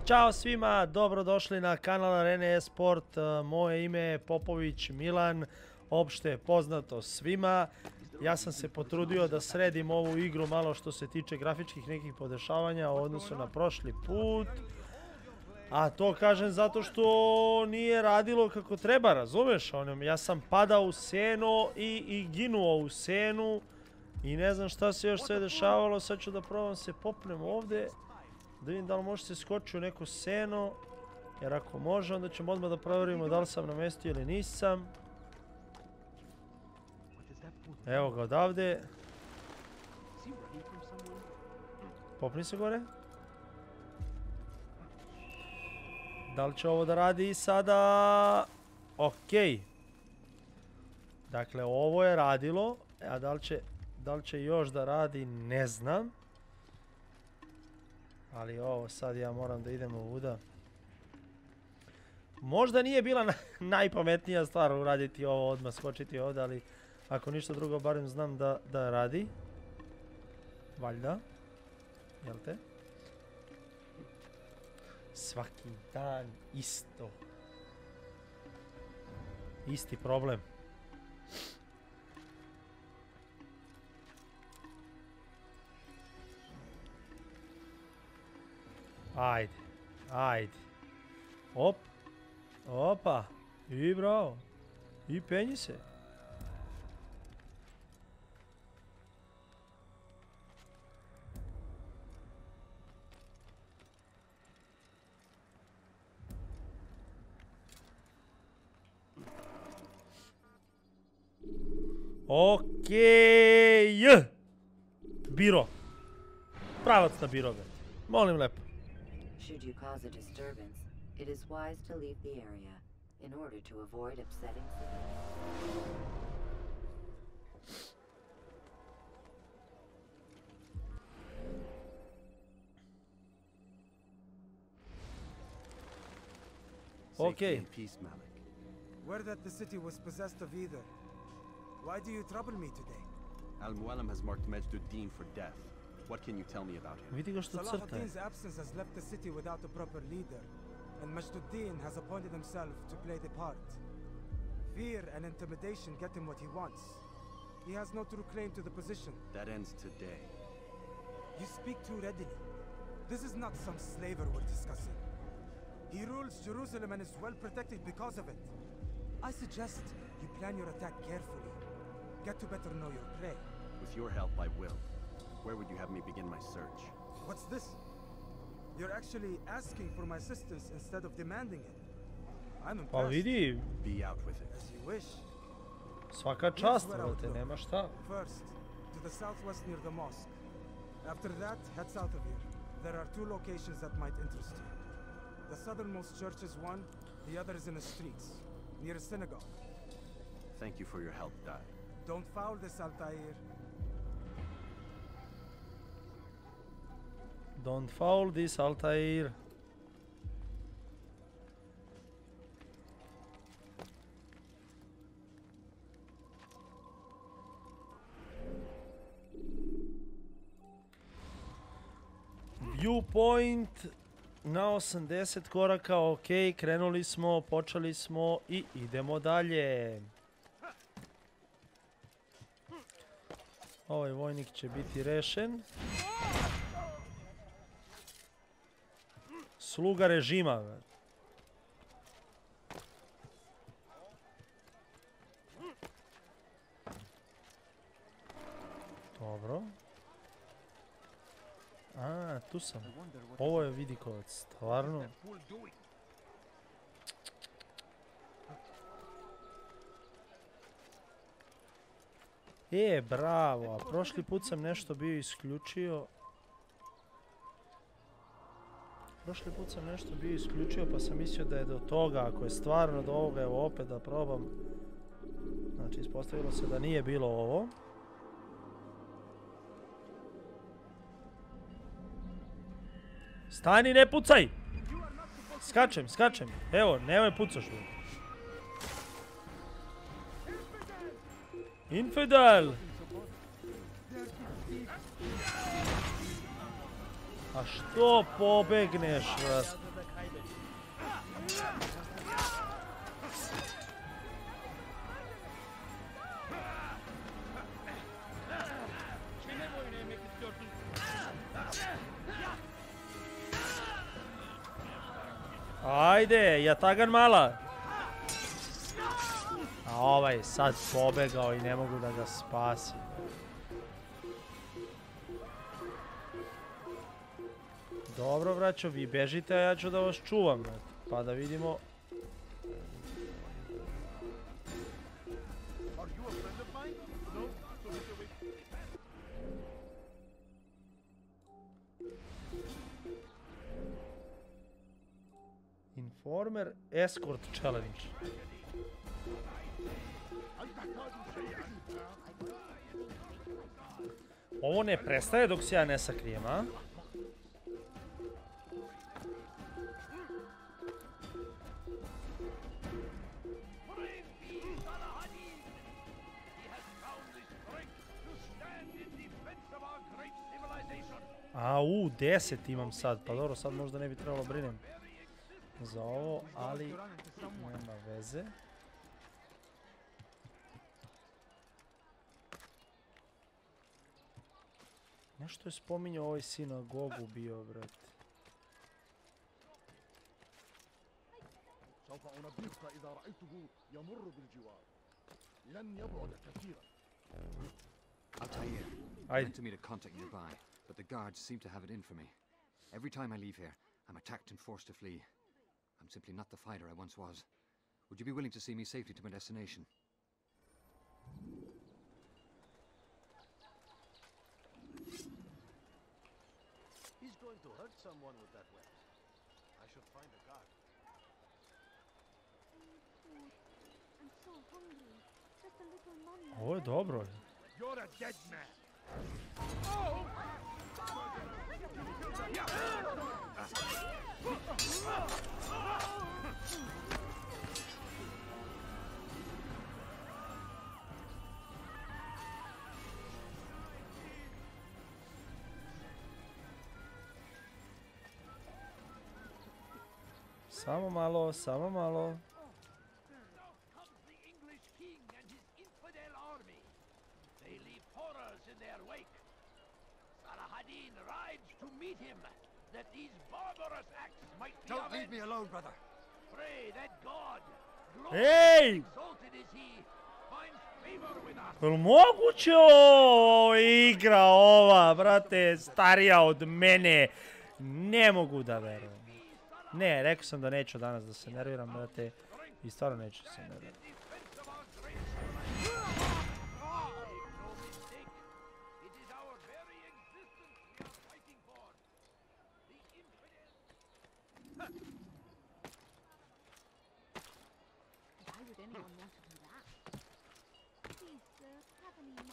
Ćao svima, dobrodošli na kanal Arene Esport. Moje ime je Popović Milan, opšte poznato svima. Ja sam se potrudio da sredim ovu igru malo što se tiče grafičkih nekih podešavanja u odnosu na prošli put. A to kažem zato što nije radilo kako treba, razumeš? Ja sam padao u seno i ginuo u senu. I ne znam šta se još sve dešavalo, sad ću da probam se popnem ovdje. Da vidim da li može se skočiti u neko seno. Jer ako može, onda ćemo odmah da provjerimo da li sam na mjestu ili nisam. Evo ga odavde. Popni se gore. Da li će ovo da radi sada? Okej. Dakle, ovo je radilo. A da li će još da radi, ne znam. Ali ovo sad ja moram da idem ovuda. Možda nije bila najpametnija stvar uraditi ovo, odmah skočiti ovdje, ali ako ništa drugo barem znam da radi. Valjda. Jel te? Svaki dan isto. Isti problem. Ajde, ajde. Op. Opa. I bravo. I penji se. Okej. Biro. Pravac na biro. Molim lepo. Should you cause a disturbance, it is wise to leave the area in order to avoid upsetting civilians. Okay. Word that the city was possessed of either. Why do you trouble me today? Al-Mualim has marked Migz1 for death. What can you tell me about him? Vidi ga što crta. Salahuddin's absence has left the city without a proper leader, and Migz1 has appointed himself to play the part. Fear and intimidation get him what he wants. He has no true claim to the position. That ends today. You speak too readily. This is not some slaver we're discussing. He rules Jerusalem and is well protected because of it. I suggest you plan your attack carefully. Get to better know your prey. With your help, I will. Where would you have me begin my search? What's this? You're actually asking for my assistance instead of demanding it. I'm Pa impressed. vidi, Be out with it. As you wish. svaka čast, brate, nema šta. First, to the southwest near the mosque. After that, head south of here. There are two locations that might interest you. The southernmost church is one, the other is in the streets, near a synagogue. Thank you for your help, Dad. Don't foul this, Altair. Don't foul this, Altair. Viewpoint na 80 koraka, ok, krenuli smo, počeli smo i idemo dalje. Ovaj vojnik će biti rešen. Sluga režima. Dobro. A, tu sam. Ovo je vidikovac, stvarno. Bravo, a prošli put sam nešto bio isključio. Pa sam mislio da je do toga, ako je stvarno do ovoga, evo opet da probam. Znači, ispostavilo se da nije bilo ovo. Stani, ne pucaj! Skačem. Evo, nemoj pucaš. Infidel! A što pobegneš, vrat? Ajde, jatagan mala. A ovaj sad pobegao i ne mogu da ga spasim. Dobro, braćo, vi bežite, a ja ću da vas čuvam. Pa da vidimo. Informer Escort Challenge. Ovo ne prestaje dok se ja ne sakrijem, a? Au, 10 imam sad, pa dobro, sad možda ne bi trebalo brinem za ovo, ali nema veze. Nešto je spominjao ovaj sinagogu bio, brate. Altair, I went to meet a contact nearby, but the guards seem to have it in for me. Every time I leave here, I'm attacked and forced to flee. I'm simply not the fighter I once was. Would you be willing to see me safely to my destination? He's going to hurt someone with that weapon. I should find a guard. I'm so hungry. Just a little money. Ovo je dobro. You're a dead man. Samo malo, samo malo. Don't leave me alone, brother. Pray that God, Ej! exalted is he, finds favor with us. Jel moguće ovo igra ova, brate, starija od mene? Ne mogu da verujem. Ne, rekao sam da neću danas da se nerviram, brate. I stvarno neću se nerviram. Why would anyone want to do that? Please, sir, have any money?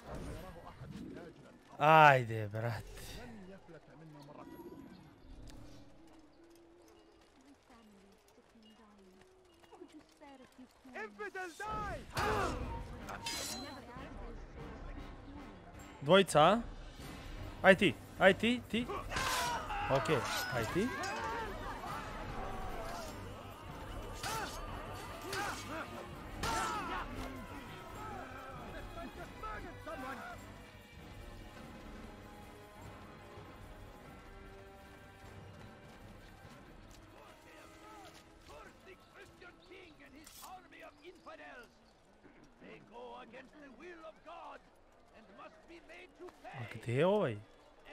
Ajde, brate. My family is sick and dying. Could you spare a few coins? Infidel, die! Dvojica, a? Aj ti, aj ti, ti. Okej, aj ti. A gdje je ovaj?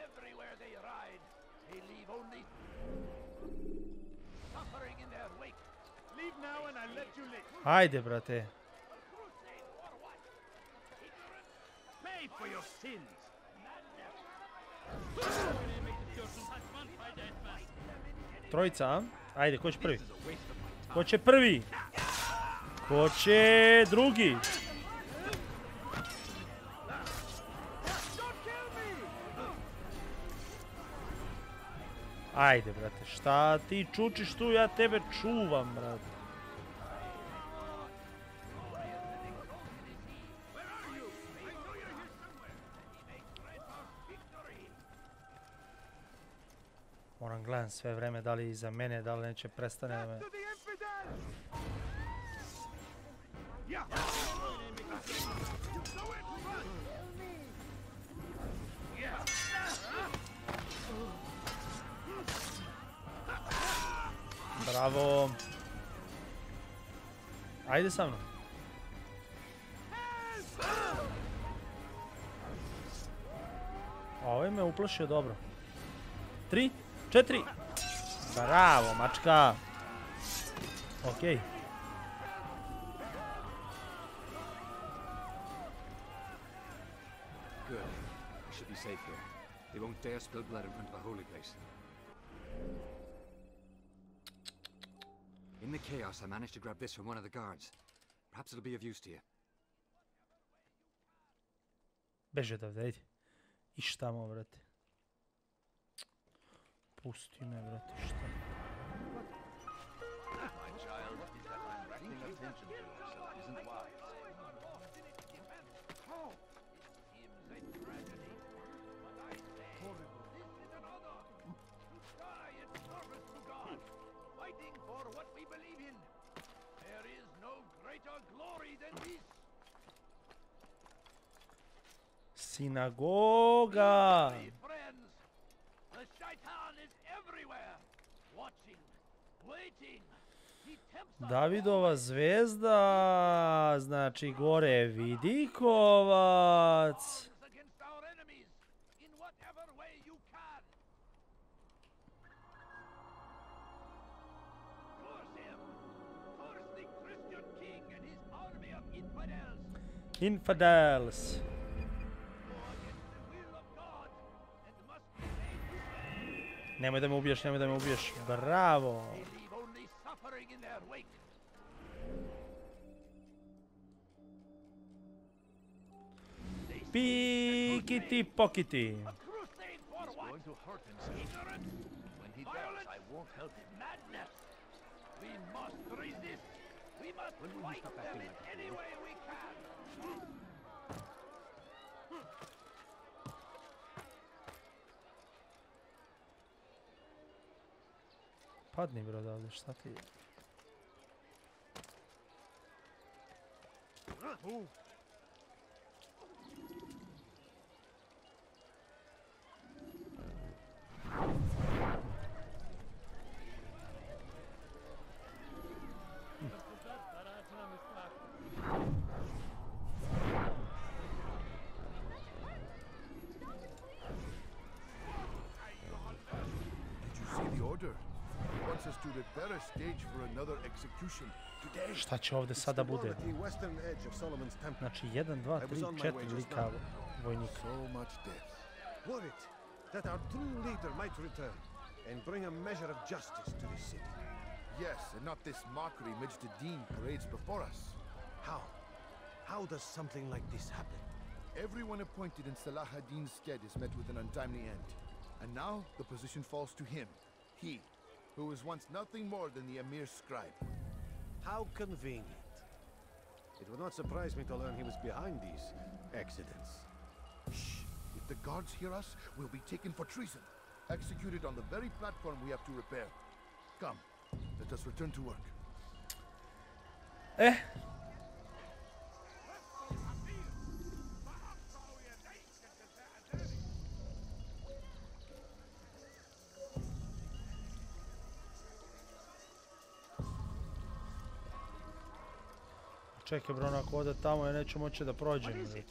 Everywhere they ride, they leave only suffering in their wake. Leave now and I'll let you live. Ajde, brate. Crusade for what? Ignorance, Pay for your sins. Trojica, a? Ajde, ko će prvi? Ko će prvi? Ko će drugi? Ajde, brate, šta ti čučiš tu, ja tebe čuvam, brate. Moram gledam sve vreme, da li iza mene, da li neće prestane da me... To the infidel! Bravo. Ajde sa mnom. A ovaj me uplašio dobro. 3, 4. Bravo, mačka. Okej. Good. I should be safe here. They won't dare spill blood in front of a holy place. In the chaos, I managed to grab this from one of the guards. Perhaps it'll be of use to you. Beže odavde, ajde. Iš tamo, brate. Pusti me, brate, šta? My child, is that directing attention to yourself isn't wise. How? It seems a tragedy, but I say this is an honor to die in service to God, fighting for what we believe in. There is no greater glory than this. Sinagoga! My friends, the shaitan is everywhere, watching, waiting. He tempts us Davidova zvezda, znači gore vidikovac. against our enemies in whatever way you can. Curse him! Curse the Christian king and his army of infidels! Infidels. Go against the will of God and must be made to pay. Nemoj da me ubiješ, nemoj da me ubiješ. Bravo. They leave only suffering in their wake. Pikiti pokiti. A crusade for He's what? going to hurt himself. Ignorance, When he does, I won't help him. madness. We must resist. We must When will you fight stop them acting in like a any fool? way we can. Padni bro odavde, šta ti je? Did you see the order? It wants us to prepare a stage for another execution today. Šta će ovde sada bude? At the western edge of Solomon's temple. Znači 1, 2, 3, 4 lika vojnika. So much death. Worried that our true leader might return and bring a measure of justice to this city. Yes, and not this mockery Migz1 parades before us. How? How does something like this happen? Everyone appointed in Salah ad-Din's stead is met with an untimely end. And now the position falls to him. He, who was once nothing more than the Emir's scribe. How convenient. It would not surprise me to learn he was behind these accidents. Shh! If the guards hear us, we'll be taken for treason. Executed on the very platform we have to repair. Come, let us return to work. Čekaj bro, ako ode tamo ja neću moći da prođem. brate.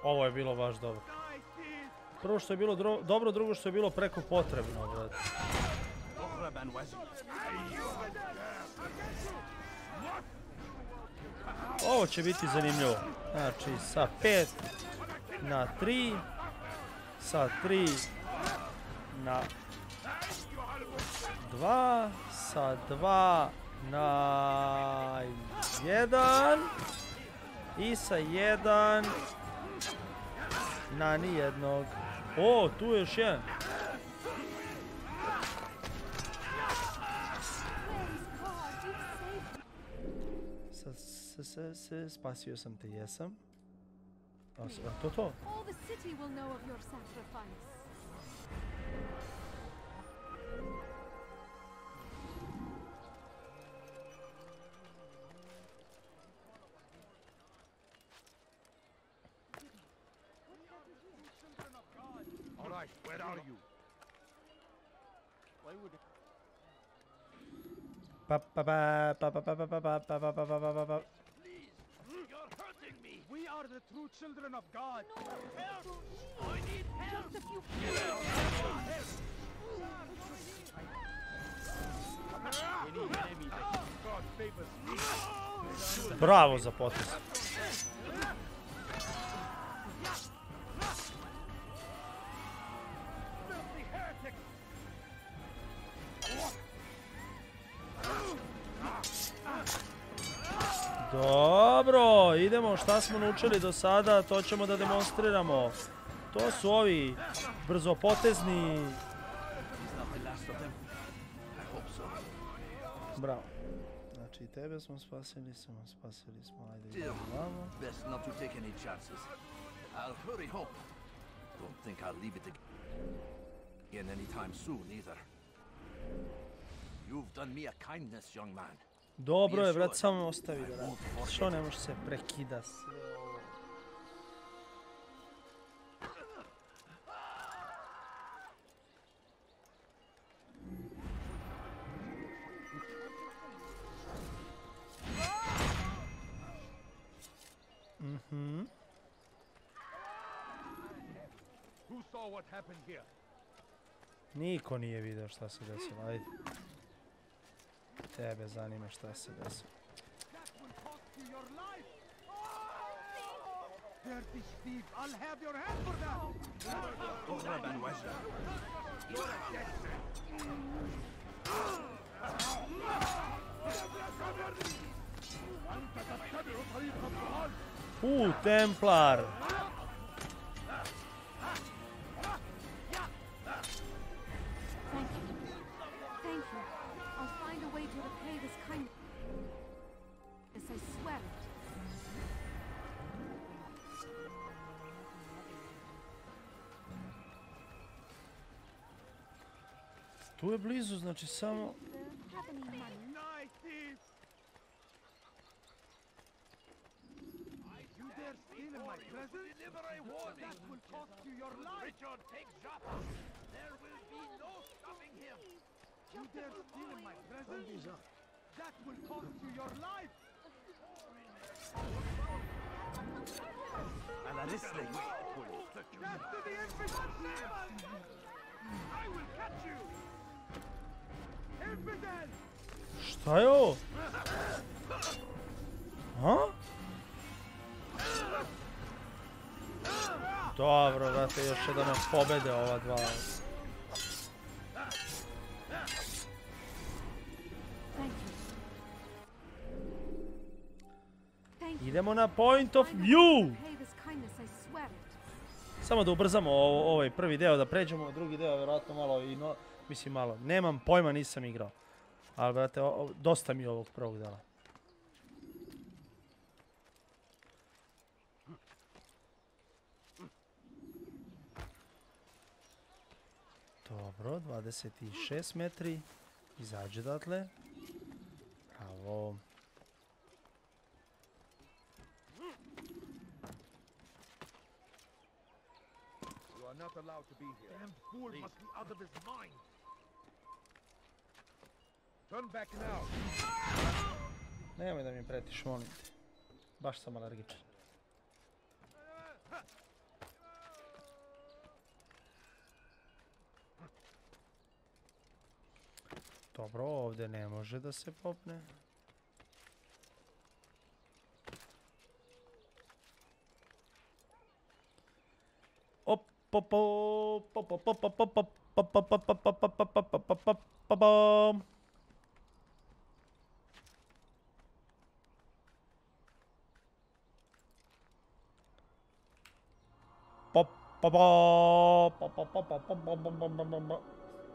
Ovo je bilo baš dobro. Prvo što je bilo dobro, drugo što je bilo preko potrebno, brate. Ovo će biti zanimljivo. Znači, sa 5 na 3, sa 3 na 2, sa 2 na 1 i sa 1 na nijednog. O, tu je još jedan. Spasio sam te, jesam. To? All the city will know of your sacrifice. All right, where are you? Why would Please, you're hurting me. We are the true children of God. Help! I need help! Just a few any enemy that God favors me? Bravo za potez. Filthy heretic! Dobro, idemo, šta smo naučili do sada, to ćemo da demonstriramo. To su ovi brzopotezni. Bravo. Znači, tebe smo spasili smo, ajde idemo vamo. Best not to take any chances. I'll hurry home. Don't think I'll leave it again anytime soon either. You've done me a kindness, young man. Dobro je, brat, samo me ostavi da radi. Što ne može se prekida sve ovo? Who saw what happened here? Niko nije vidio šta se desilo, ajde. Tebe zanima šta se desilo. That will cost you your life. Dirty thief, I'll have your head for that. You're a dead Templar! Thank you. Thank you. I'll find a way to repay this kindness. Yes, I swear it. Tu je blizu, znači samo... Have any money? Nice thief. You dare steal in my presence? Deliver a warning. That will cost you your life. Richard, take Joppa. There will be no stopping him. You dare steal in my presence? That will cost you your life. Alaris Death to the infidel! I will catch you. Infidel! Šta je ovo? Ha? Dobro, brate, još da me pobede ova dva. Idemo na point of view! Samo da ubrzamo ovaj prvi deo, da pređemo, drugi deo vjerojatno malo i mislim malo. Nemam pojma, nisam igrao. Ali brate, dosta mi je ovog prvog dela. Dobro, 26 metri. Izađe odatle. Bravo. Not allowed to be here. Damn fool must be out of his mind. Turn back now. Nemoj da mi pretiš, molim te. Baš sam alergičan. Dobro, ovdje ne može da se popne.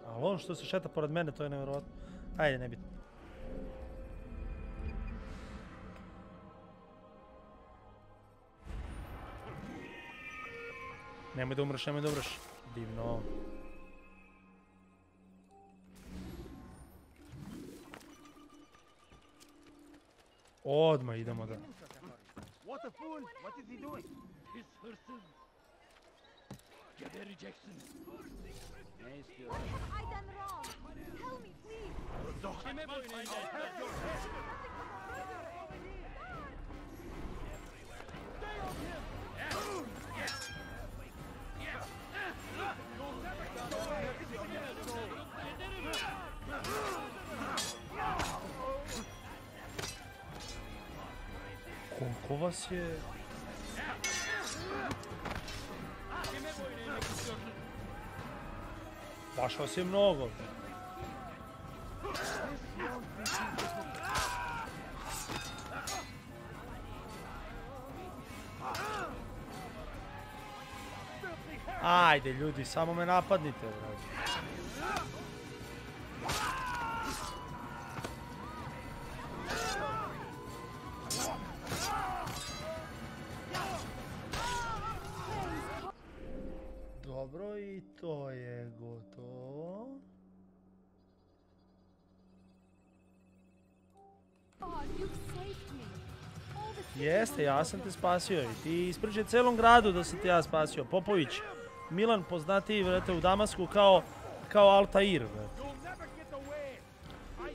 Ali on što se šeta pored mene, to je nevjerojatno. Ajde, nebitno. Nemoj da umreš, nemoj da umreš. Divno. Odmah idemo da... What a fool! What is he doing? His horses. Get a rejection. What have I done wrong? Tell me, please. I'll have your head. Stay on him! You'll never get away! Koliko vas je... Baš vas je mnogo. Ajde ljudi, samo me napadnite, brate. Dobro, i to je gotovo. Jeste, ja sam te spasio i ti ispričaj celom gradu da sam te ja spasio. Popović, Milan poznatiji, vrete, u Damasku kao Altair, vrete.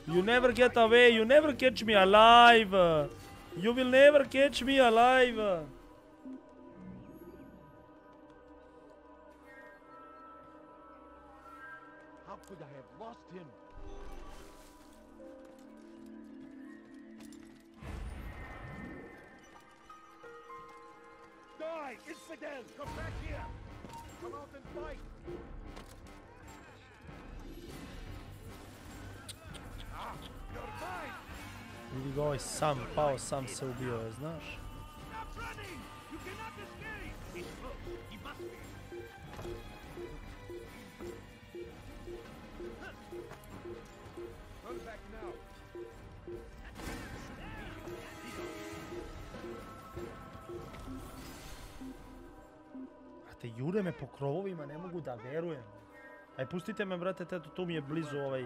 You never get away, you never catch me alive. You will never catch me alive. How could I have lost him? Die, infidel! Come back here! Come out and fight! Ah, you're mine! Vidi ga ovaj sam pao, sam se ubio, znaš? Stop running! You cannot escape! He's close. He must be. Run back now. Brate, jure me po krovovima, ne mogu da verujem. Aj, pustite me, brate, teto, tu mi je blizu ovaj...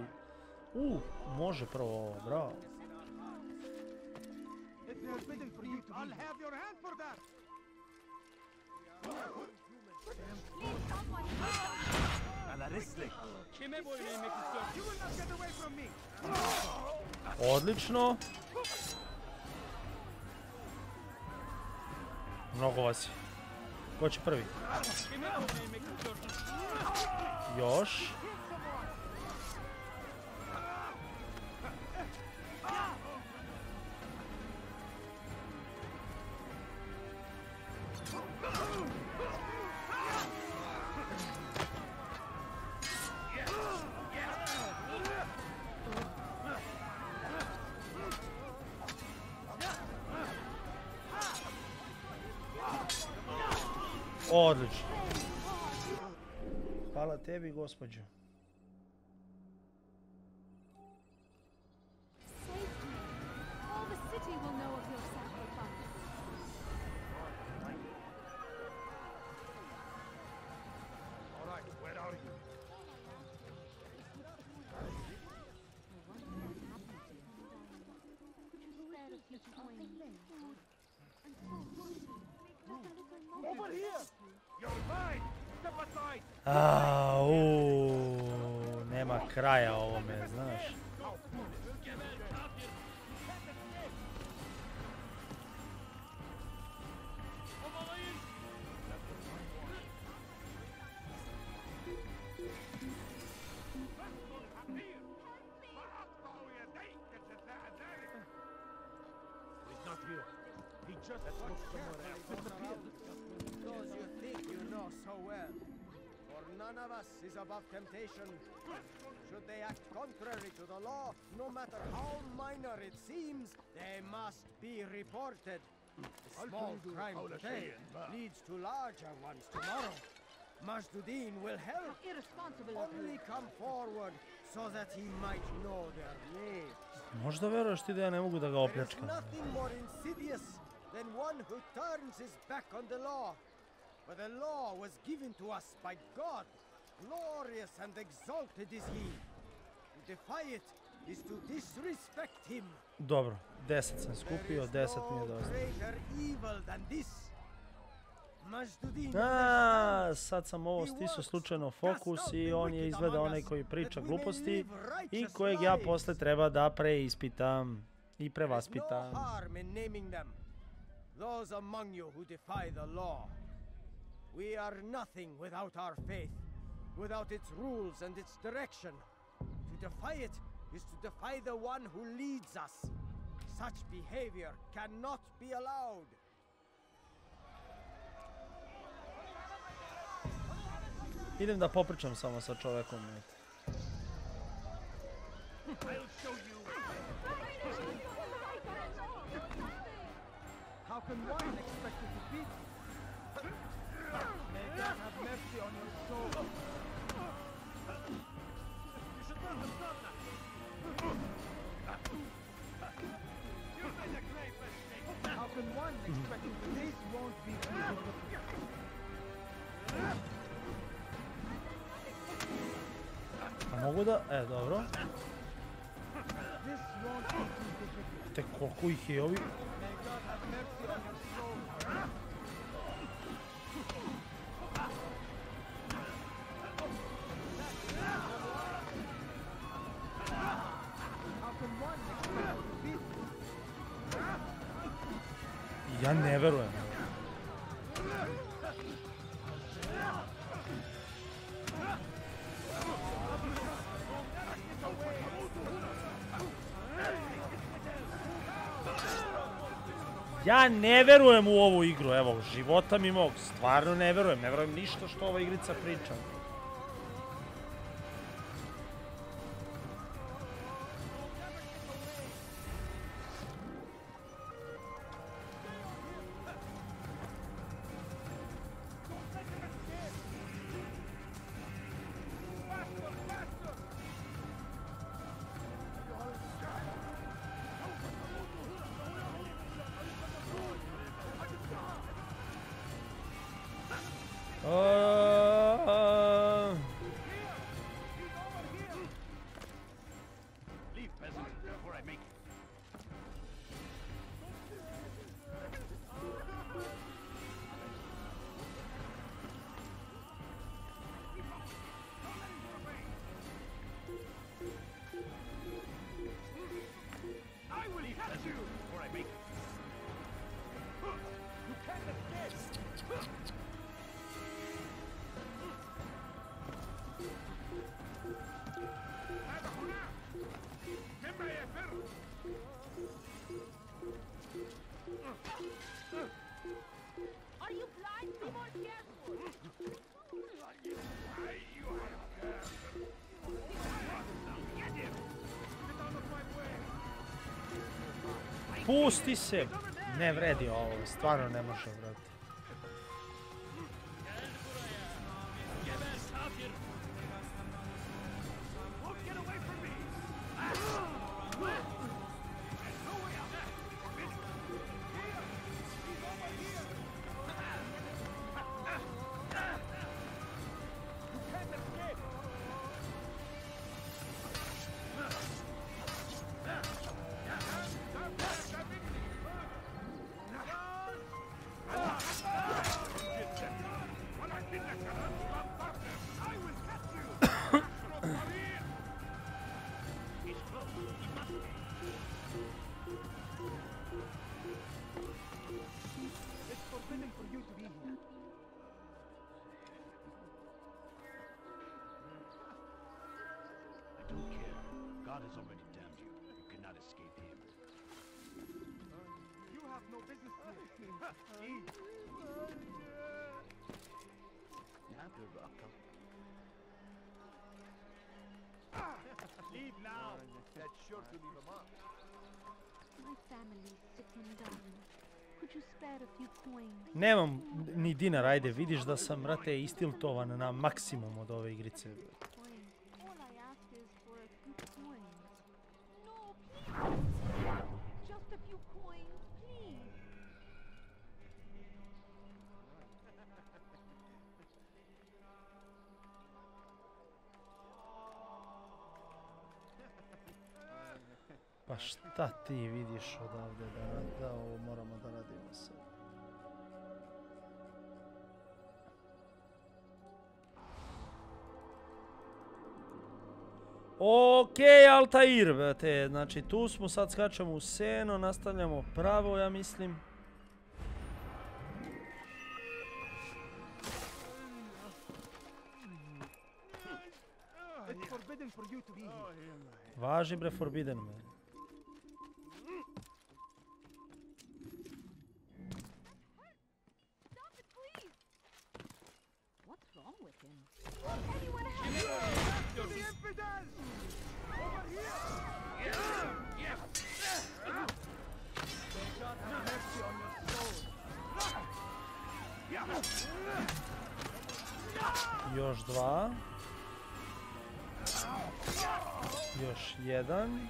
može prvo ovo, bravo. If they are bidding for you to I'll have your hand for that! You will not get away from me! Odlično. Mnogo vas je. Ko će prvi? Još. Odlično. Hvala tebi, gospođo. All the city will know of your sacrifice. All right, where are you? Over here! You're mine! Step aside! Nema kraja ovome, znaš. He's not here. He just looks somewhere else. Disappeared. Those you think you know so well. For none of us is above temptation. Should they act contrary to the law, no matter how minor it seems, they must be reported. A small crime today leads to larger ones tomorrow. Migz1 will help. Only come forward so that he might know their names. Možda veruješ ti da ja ne mogu da ga There is opljačkam. nothing more insidious than one who turns his back on the law. For the law was given to us by God. Glorious and exalted is he. To defy it is to disrespect him. Dobro, 10 sam skupio, 10 mi je dosta. Greater evil than this. Sad sam ovo stisao slučajno fokus i on je izgleda onaj koji priča gluposti i kojeg ja posle treba da preispitam i prevaspitam. Those among you who defy the law. We are nothing without our faith, without its rules and its direction. To defy it is to defy the one who leads us. Such behavior cannot be allowed. Idem da popričam samo sa čovekom. How can one expect to defeat? May God have mercy on your soul. You should learn to stop that. You made a great mistake. How can one expect that this won't be A mogu da... dobro. Te koliko ih je ovi? Ja ne verujem. Ja ne verujem u ovu igru, evo, života mi mog, stvarno ne verujem ništa što ova igrica priča. Pusti se! Ne vredi ovo, stvarno ne može vrati. God has already damned you. You cannot escape him. You have no business here. Leave now. That's sure to leave a mark. My family's sick and dying. Could you spare a few coins? Nemam ni dinara, ajde, vidiš da sam, brate, istiltovan na maksimum od ove igrice. All I ask is for a few coins. No, please! Just a few coins, please! Pa šta ti vidiš odavde da ovo moramo da radimo sad? Okej, Altair, brate, znači tu smo, sad skačemo u seno, nastavljamo pravo, ja mislim. Važi bre, forbidden me. Još dva. Još jedan.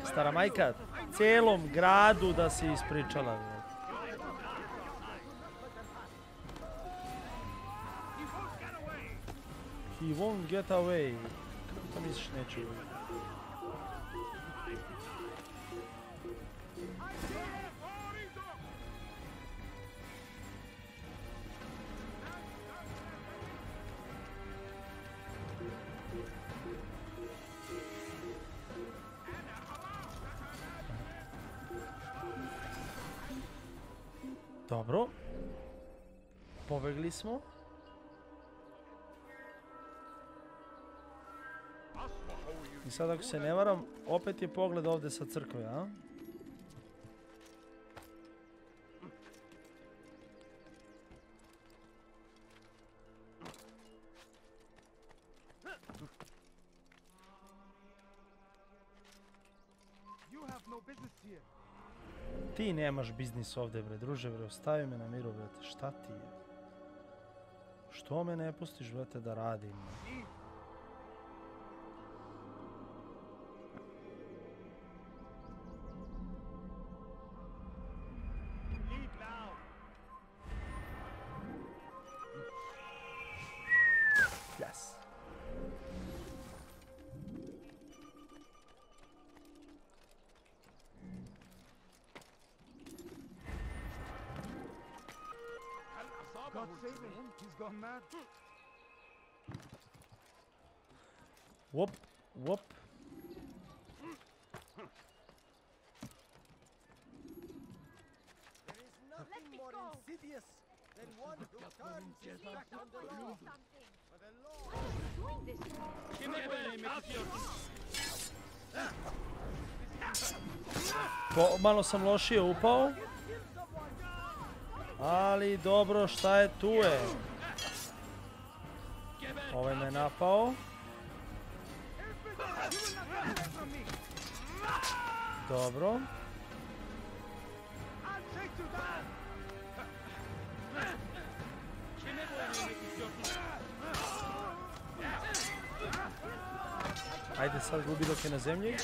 Stara majka, cijelom gradu da si ispričala. He won't get away. Kako to misliš neću? Dobro. Pobegli smo. I sad ako se ne varam, opet je pogled ovdje sa crkve, a? Ti nemaš biznis ovdje, bre, druže, bre, ostavi me na miru, brate, šta ti je? Što me ne pustiš, brate, da radim? Yes. God save him. He's gone mad. Whoop, whoop. There is nothing more insidious than one who turns his back on the law. For the law. Malo sam lošije upao. Ali dobro, šta je tu je? Ovaj me napao. Dobro. Ajde sad gubi dok je na zemlji.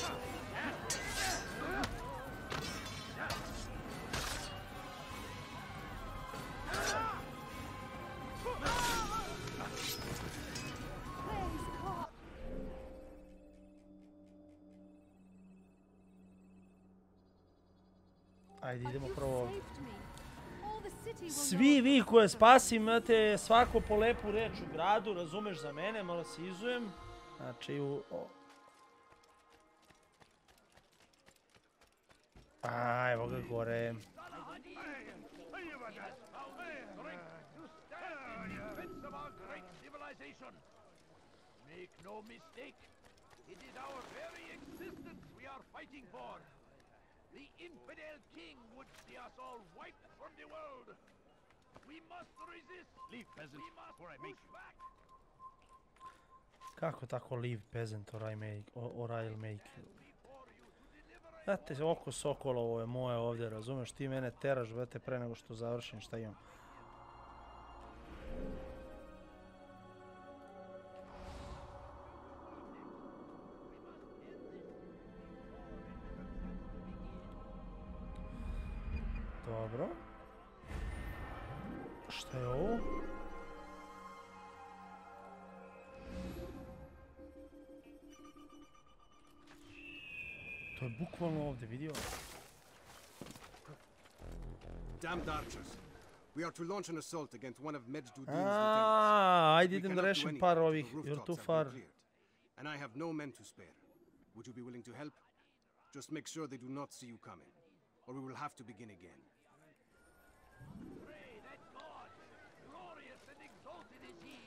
Ajde, idemo prvo ovdje. Svi vi koje spasim, imate svako po lepu reč u gradu, razumeš za mene, malo se izujem. Znači, evo ga gore. Make no mistake, it is our very existence we are fighting for. The infidel king would see us all wiped from the world. We must resist. Leave, peasant, or I make you back. Kako tako leave peasant or I'll make you? Znate, oko sokolovo je moje ovdje, razumeš? Ti mene teraš, brate, pre nego što završim šta imam. Dobro. Šta je ovo? To je bukvalno ovdje, vidio? Damned archers. We are to launch an assault against one of Migz1's lieutenants. Ajde idem da rešim par ovih, you're too far. And I have no men to spare. Would you be willing to help? Just make sure they do not see you coming, or we will have to begin again. Pray that God, glorious and exalted is He,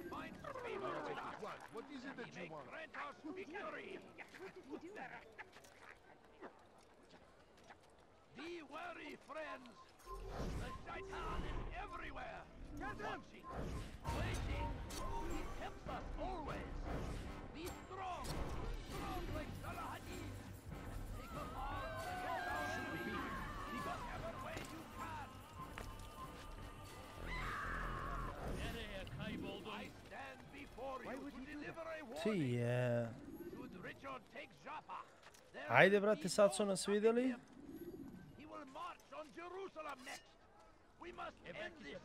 finds favor with us. What is it that He may you want? grant us victory. Be wary, friends. The Shaitan is everywhere. Watching, waiting. He tempts us always. Be strong. Strong like Salahadin. Take a mark against our enemy. Whatever way you can. I stand before you to deliver a Ti warning. je... Should Richard take Jaffa, there Ajde, will brate, be sad su no nas vidjeli. stopping him. He will march on Jerusalem next. We must end this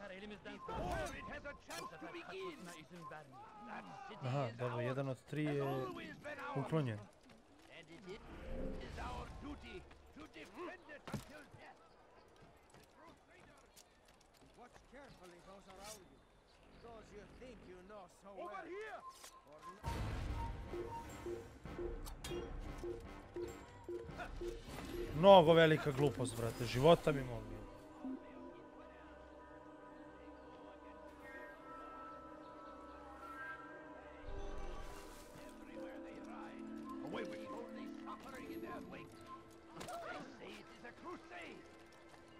before it has a chance to begin. That city Aha, is dobro, ours, jedan od tri has je always been ours. uklonjen. And it is our duty to defend it until death. Watch carefully those around you. Those you think you know so well. Over here! Mnogo velika glupost, brate, života bi mogli. Everywhere they ride, away with you. Only suffering in their wake. They say it is a crusade.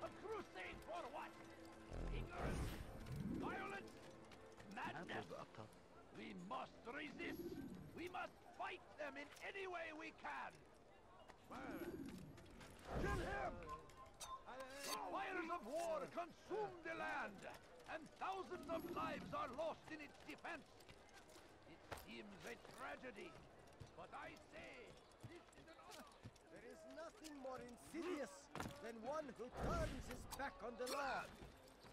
A crusade for what? Ignorance, violence, madness. We must resist. We must fight them in any way we can. Kill him! The fires of war consume the land, and thousands of lives are lost in its defense. It seems a tragedy, but I say this is an honor. There is nothing more insidious than one who turns his back on the law.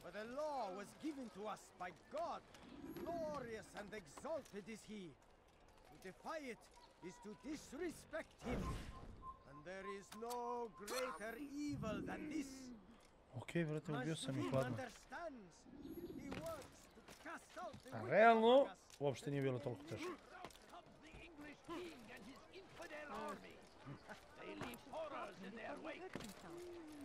For the law was given to us by God. Glorious and exalted is He. To defy it is to disrespect Him. And there is no greater evil than this. Okej, brate, ubio sam ih, Him ladno. understands. He works to cast out the A wicked realno, among us. uopšte nije bilo toliko teško. Comes the English king and his infidel army. They leave horrors in their wake.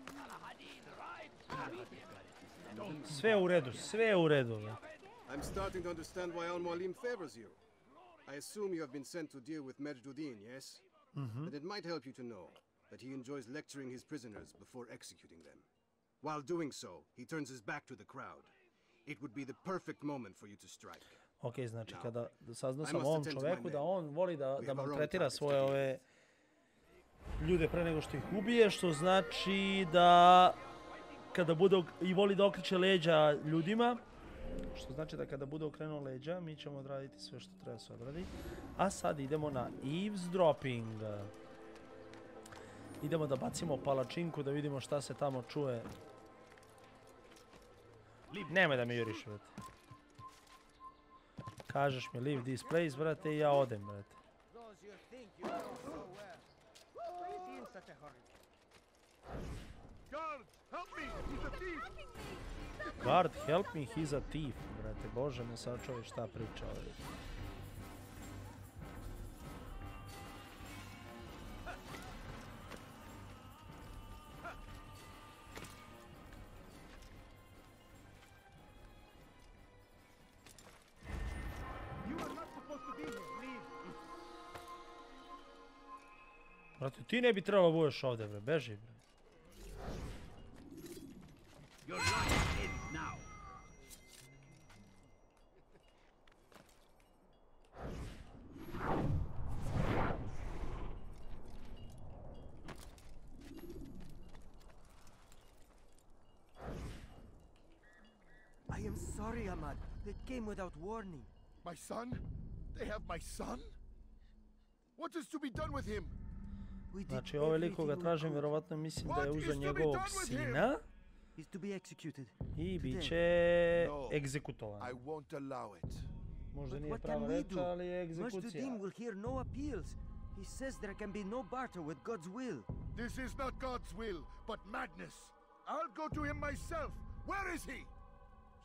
Salahadin rides to meet him. Sve u redu, sve u redu. Brate. I'm starting to understand why Al-Mualim favors you. I assume you have been sent to deal with Migz1, yes? But it might help you to know that he enjoys lecturing his prisoners before executing them. While doing so, he turns his back to the crowd. It would be the perfect moment for you to strike. Ok, znači kada saznao sam o ovom čoveku da on voli da maltretira svoje ove ljude pre nego što ih ubije, što znači da kada bude i voli da okreće leđa ljudima, što znači da kada bude okrenuo leđa mi ćemo odraditi sve što treba se odradi. A sad idemo na eavesdropping. Idemo da bacimo palačinku da vidimo šta se tamo čuje. Nemoj da mi juriš, brate. Kažeš mi leave this place, brate, i ja odem, brate. Those you think you know so well. Why is he in such a hurry? Guards, help me! He's a thief! Guard, help me, he's a thief, brate. Bože me sačuvaj šta priča ovdje. You are not supposed to be here. Leave. Brate, ti ne bi trebalo budeš ovdje, bre. Beži, bre. Your life ends now. I am sorry, Ahmad. It came without warning. My son? They have my son? What is to be done with him? We did Znači, ovaj lik koga everything we tražim, could. vjerovatno mislim da je What uzeo is to be njegovog done with him? sina is to be executed. I bit će egzekutovan. I won't allow it. Možda But nije what prava can we reč, do? ali je egzekucija. Migz1 will hear no appeals. He says there can be no barter with God's will. This is not God's will, but madness. I'll go to him myself. Where is he?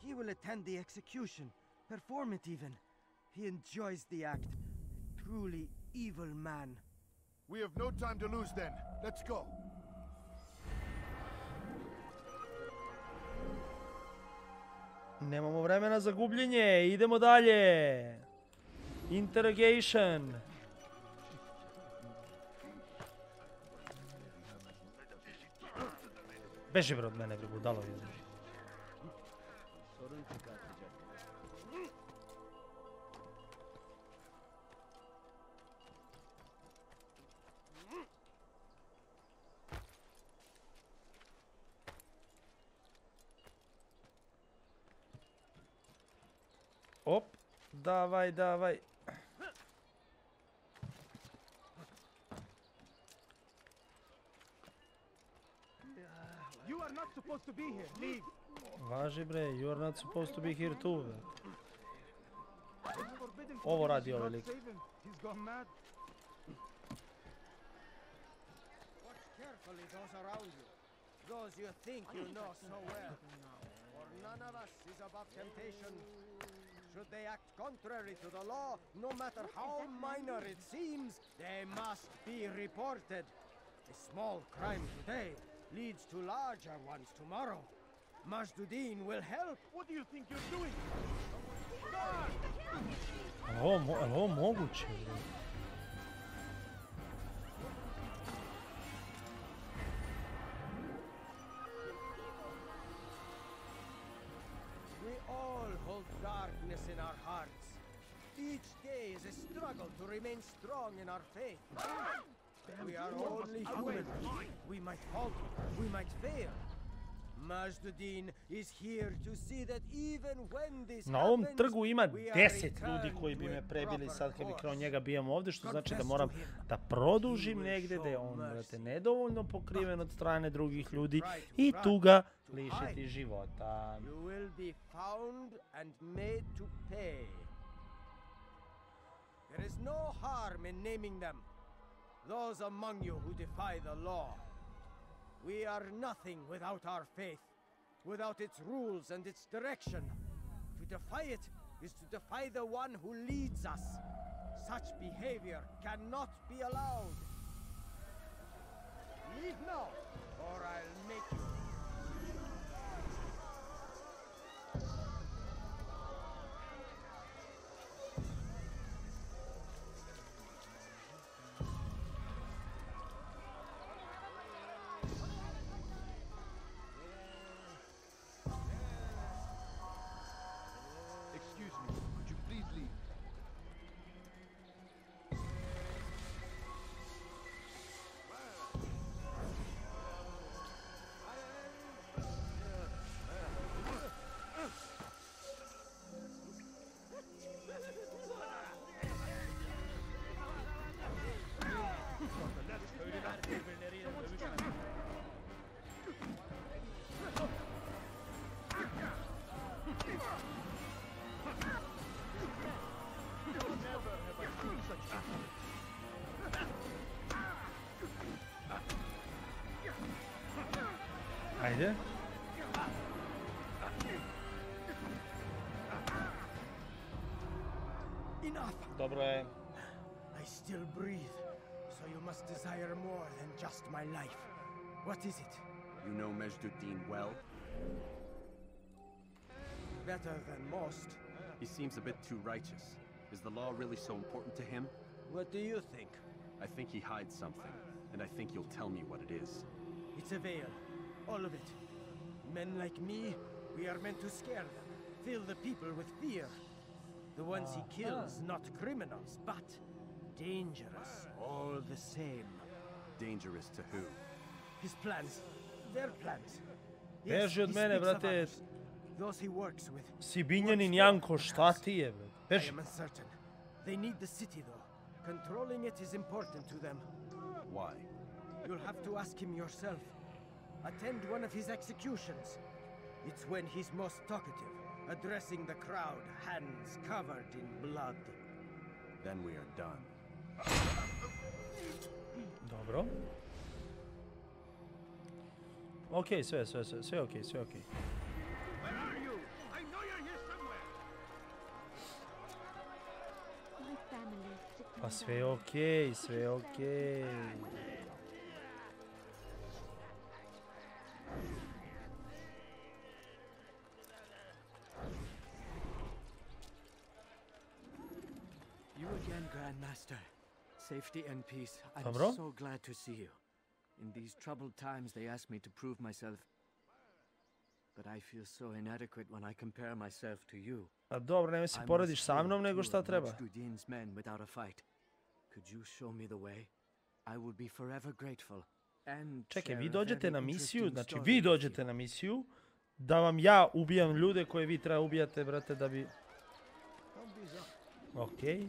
He will attend the execution, perform it even. He enjoys the act. Truly evil man. We have no time to lose then. Let's go. Nemamo vremena za gubljenje, idemo dalje. Interrogation. Beži bre od mene, bre, budalo je. Op, davaj, davaj. You are not supposed to be here. Leave. Važi bre, you are not supposed to be here too. Bre. It's forbidden. Ovo radi You ovaj should lik. not save him. He's gone mad. Watch carefully those around you. Those you think you know so well. For none of us is above temptation. Should they act contrary to the law, no matter how minor it seems, they must be reported. A small crime today leads to larger ones tomorrow. Migz1 will help. What do you think you're doing? Ali ovo moguće, bre. We all hold darkness in our hearts. Each day is a struggle to remain strong in our faith. We are only human. We might falter. We might fail. Migz1 is here to see that even when this Na ovom happens, trgu ima we are 10 ljudi returned koji bi to a me prebili proper sad kad bi course. kao njega bijam ovdje, što znači da Confess moram to him. da produžim He will negdje da je show on, brate, mercy. nedovoljno pokriven od strane drugih ljudi Try to i run, tu ga to lišiti hide. života. You will be found and made to pay. There is no harm in naming them. Those among you who defy the law. We are nothing without our faith, without its rules and its direction. To defy it is to defy the one who leads us. Such behavior cannot be allowed. Leave now, or I'll make you. Excuse me, could you please leave? Ajde. Enough! Dobro je. I still breathe, so you must desire more than just my life. What is it? You know Migz1 well? Better than most. He seems a bit too righteous. Is the law really so important to him? What do you think? I think he hides something, and I think you'll tell me what it is. It's a veil. All of it. Men like me, we are meant to scare them, fill the people with fear. The ones he kills, not criminals, but dangerous all the same. Dangerous to who? His plans, their plans. Beži od he mene, speaks of brate. others. Those he works with. Sibinjanin Janko, šta ti je, bre? I Beži. am uncertain. They need the city, though. Controlling it is important to them. Why? You'll have to ask him yourself. attend one of his executions. It's when he's most talkative, addressing the crowd, hands covered in blood. Then we are done. Dobro. Okej, sve okej, sve okej. Where are you? I know you're here somewhere. My family is sick Pa and sve dying. okej, sve okej. You again, Grandmaster. Safety and peace. I'm Dobro. so glad to see you. In these troubled times, they asked me to prove myself. But I feel so inadequate when I compare myself to you. A dobro, nemoj se I porediš must sa mnom, kill nego two šta of treba. Migz1's men without a fight. Could you show me the way? I will be forever grateful. And Čekaj, share vi a dođete very na misiju, interesting znači story vi with dođete you. na misiju da vam ja ubijam ljude koje vi treba ubijate, brate, da bi... Okej.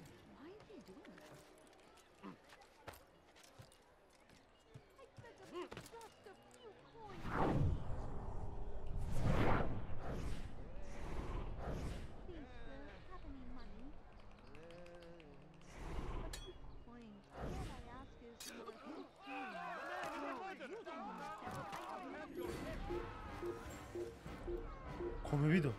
Ko me vidio?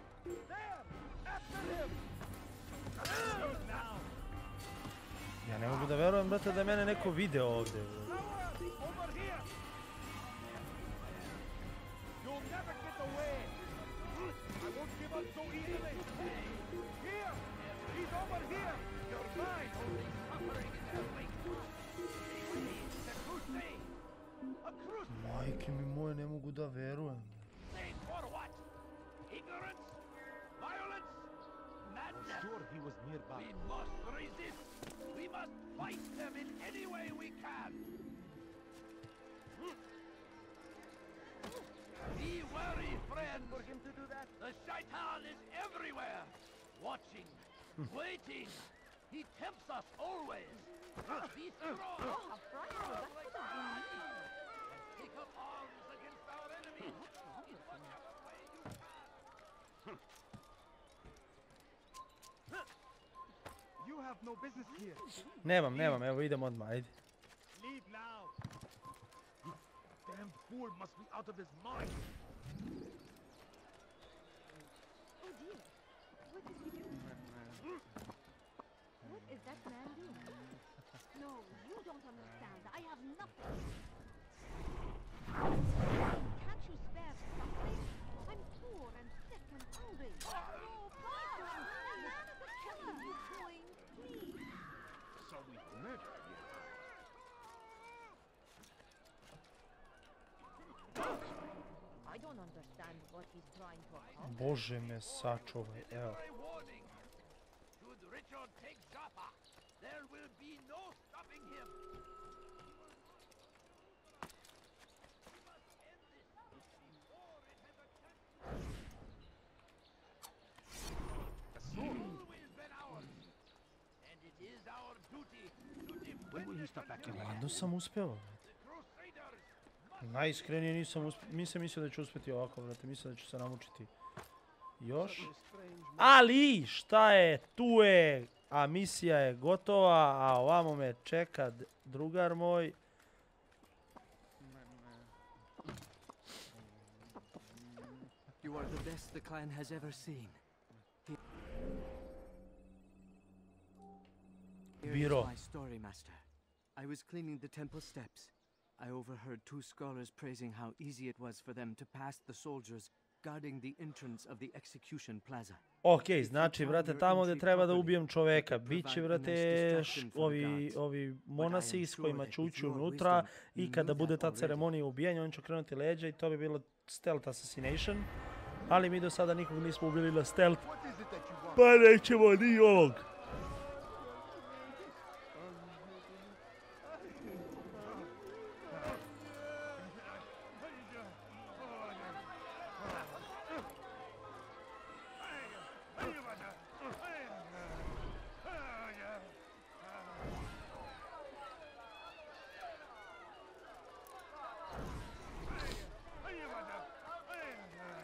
Ja ne mogu da verujem, brate, da je mene neko video ovdje. Over here. You'll never get away. I won't give up so easily. Here. He's over here. You're mine. Suffering in their wake. It's a crusade. A crusade. Majke mi moje, ne mogu da verujem. For what? Ignorance? Violence? Madness? Sure he was nearby. We must resist. We must fight them in any way we can. Be wary, friend. For him to do that? The shaitan is everywhere. Watching. Waiting. He tempts us always. Be strong. Like lion. And take up arms against our enemies. In whatever way you can. You have no business here. Nemam, evo idem odmah, ajde. Leave now. You damn fool must be out of his mind. Oh dear. What is he doing? What is that man doing? No, you don't understand. I have nothing. Can't you spare something? I'm poor and sick and hungry. No, please don't. That man is a killer. You going, please. So we murdered you. I don't understand what he's trying to accomplish. Bože me sačuvaj, evo. My warning. Should Richard take Jaffa, there will be no stopping him. Always been ours, and it is our duty to defend. When will he stop acting like Ladno sam uspeo, brate. Najiskrenije nisam mislio da ću uspjeti ovako, brate, mislio da ću se namučiti još. Ali, šta je, tu je, a misija je gotova, a ovamo me čeka drugar moj. You are the best the clan has ever seen. Here is Biro. my story, Master. I was cleaning the temple steps. I overheard two scholars praising how easy it was for them to pass the soldiers guarding the entrance of the execution plaza. Ok, znači, brate, tamo gdje treba da ubijem čoveka, bit će, brate, ovi monasi s kojima ću ući unutra i kada bude ta ceremonija ubijanja, on će krenuti leđa i to bi bilo stealth assassination. Ali mi do sada nikog nismo ubili na stealth, pa nećemo ni ovog.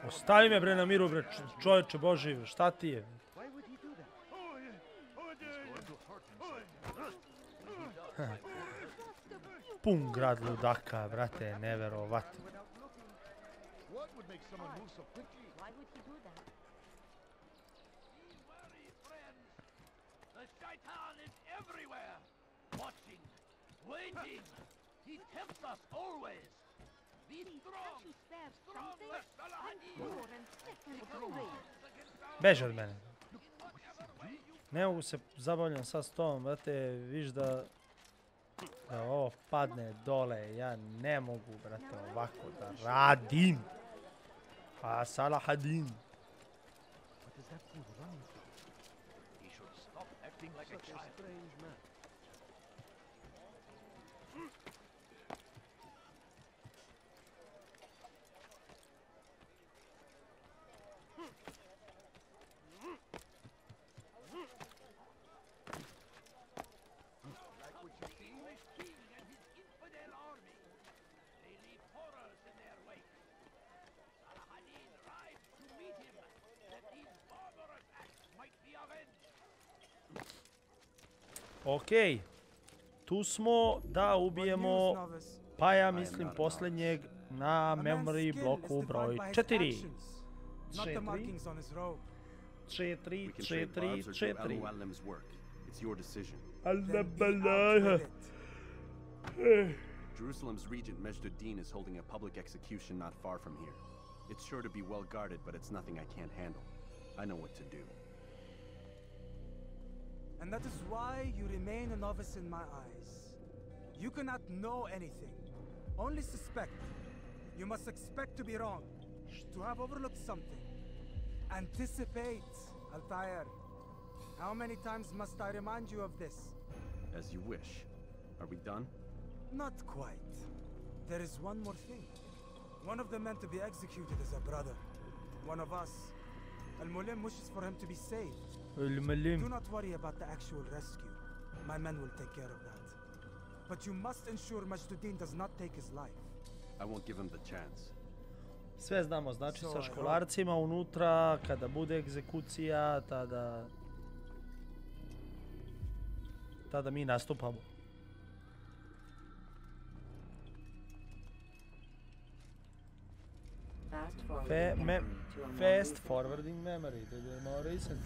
Ostavi me bre na miru bre, čovječe Boži, šta ti je? Pun grad ludaka, brate, neverovatno. He tempts us always. Be strong. Strong, Beži od mene. Ne mogu se zabavljam sad s tobom, brate, viš da ovo padne dole, ja ne mogu, brate, ovako da radim. A Salahadin. He should stop acting like a child. Okej, tu smo da ubijemo, pa ja mislim posljednjeg na memory bloku broj 4. 4. Jerusalem's regent Migz1 is holding a public execution not far from here. It's sure to be well guarded, but it's nothing I can't handle. I know what to do. And that is why you remain a novice in my eyes. You cannot know anything, only suspect. You must expect to be wrong, to have overlooked something. Anticipate, Altair. How many times must I remind you of this? As you wish. Are we done? Not quite. There is one more thing. One of the men to be executed is a brother. One of us. Al-Mulim wishes for him to be saved. Do not worry about the actual rescue. My men will take care of that. But you must ensure Migz1 does not take his life. I won't give him the chance. Sve znamo, znači sa školarcima unutra, kada bude egzekucija, tada mi nastupamo. Fast forwarding memory, to je more recent.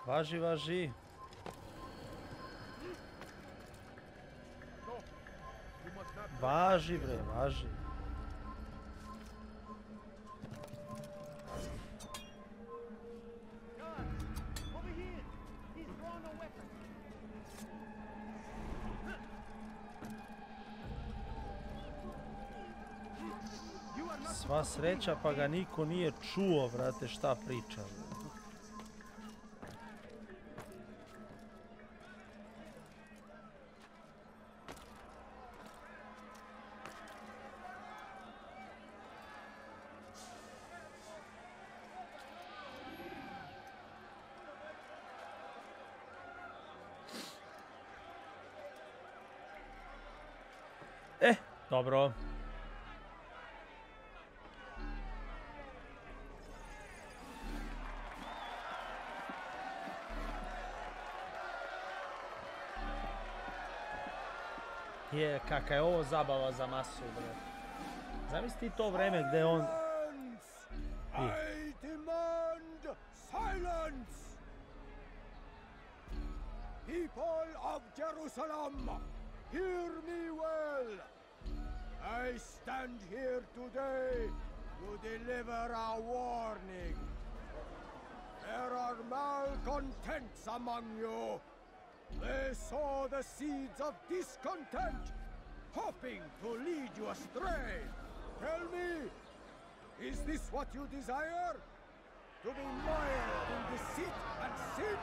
Važi, važi. Važi, bre, važi. Sva sreća pa ga niko nije čuo, brate, šta priča. Dobro. Je, kakva je ovo zabava za masu, bre. Zamisli to vreme gde on... I demand silence! People of Jerusalem, hear me well! I stand here today to deliver a warning. There are malcontents among you. They sow the seeds of discontent, hoping to lead you astray. Tell me, is this what you desire? To be mired in deceit and sin?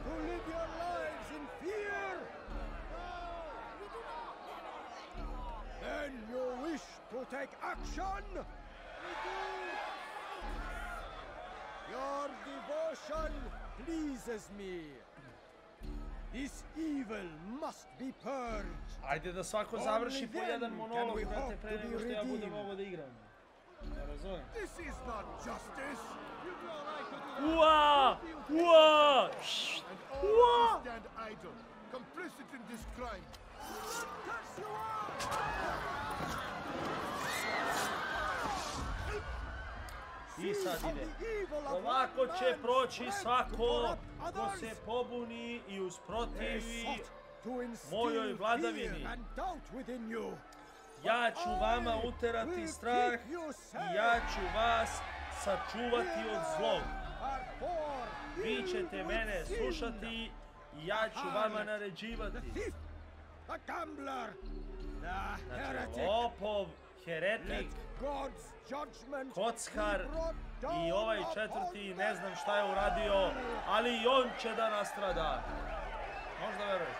To live your lives in fear? Then you wish to take action? Your devotion pleases me. This evil must be purged. Ajde da svako završi po jedan monolog, brate, pre nego što ja budem ovo da igram. Ne razumem. This is not justice. Ua! Ua! Ua! Stand idle, complicit in this crime. I sad ide. Ovako će proći svako ko se pobuni i usprotivi mojoj vladavini. Ja ću vama uterati strah i ja ću vas sačuvati od zlog. Vi ćete mene slušati i ja ću vama naređivati. Znači, lopov, heretik, kockar i ovaj četvrti ne znam šta je uradio, ali i on će da nastrada. Možda veruješ.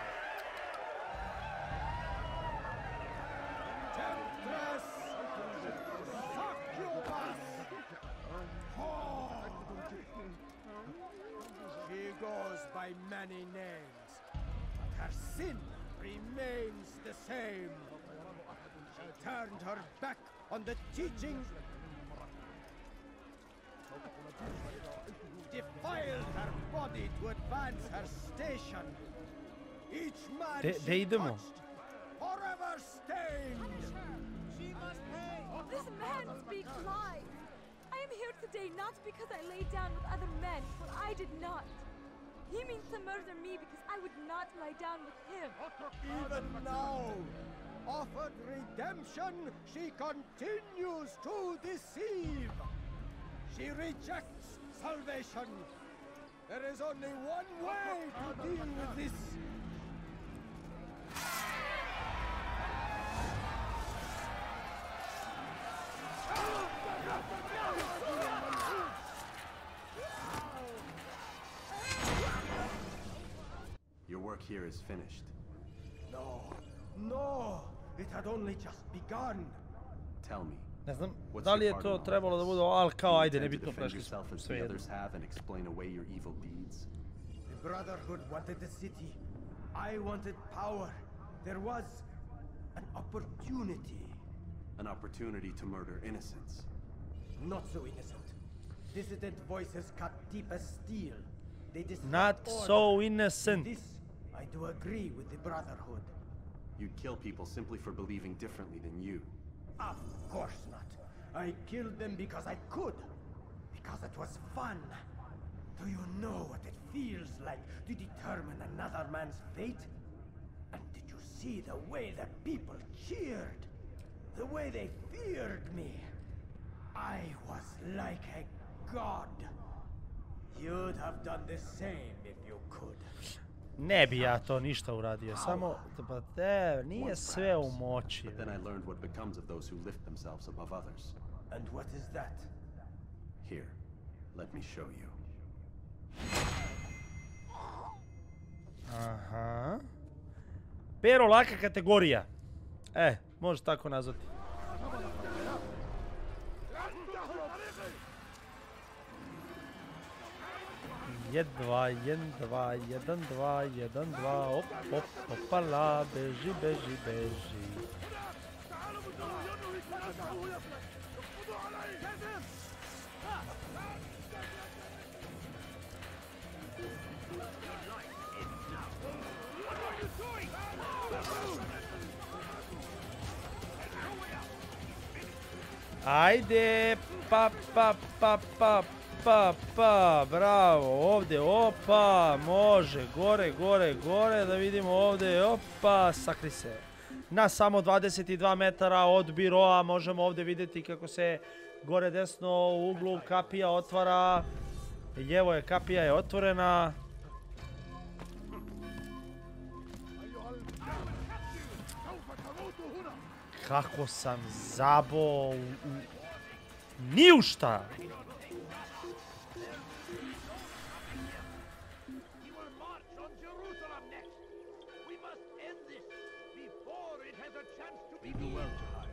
She goes by many names, but her sin remains the same. She turned her back on the teachings, defiled her body to advance her station. Each man she touched, forever stained. She must pay. This man speaks lies. I am here today not because I lay down with other men, for I did not. He means to murder me because I would not lie down with him. Even now, offered redemption, she continues to deceive. She rejects salvation. There is only one way to deal with this. Your work here is finished. No, it had only just begun. Tell me. Ne znam, da li je to trebalo da bude, ali kao, ajde, nebitno, prešli smo, sve jedno. The Brotherhood wanted the city. I wanted power. There was an opportunity. An opportunity to murder innocents. Not so innocent. Dissident voices cut deep as steel. They Not so innocent. This, I do agree with the Brotherhood. You'd kill people simply for believing differently than you. Of course not. I killed them because I could. Because it was fun. Do you know what it feels like to determine another man's fate? And did you see the way that people cheered? The way they feared me? I was like a god. You'd have done the same if you could. Ne bi ja to ništa uradio, samo, pa nije sve u moći. But then I learned what becomes of those who lift themselves above others. And what is that? Here, let me show you. Aha. Pero laka kategorija. Može tako nazvati. Jedva, jedan, dva, op, opala, beži. Ajde, pa, bravo, ovdje, opa, može, gore, da vidimo ovdje, opa, sakri se. Na samo 22 metara od biroa možemo ovdje vidjeti kako se gore desno u uglu kapija otvara. Lijevo je, kapija je otvorena. Kako sam zabao ni u šta. We do well to hide.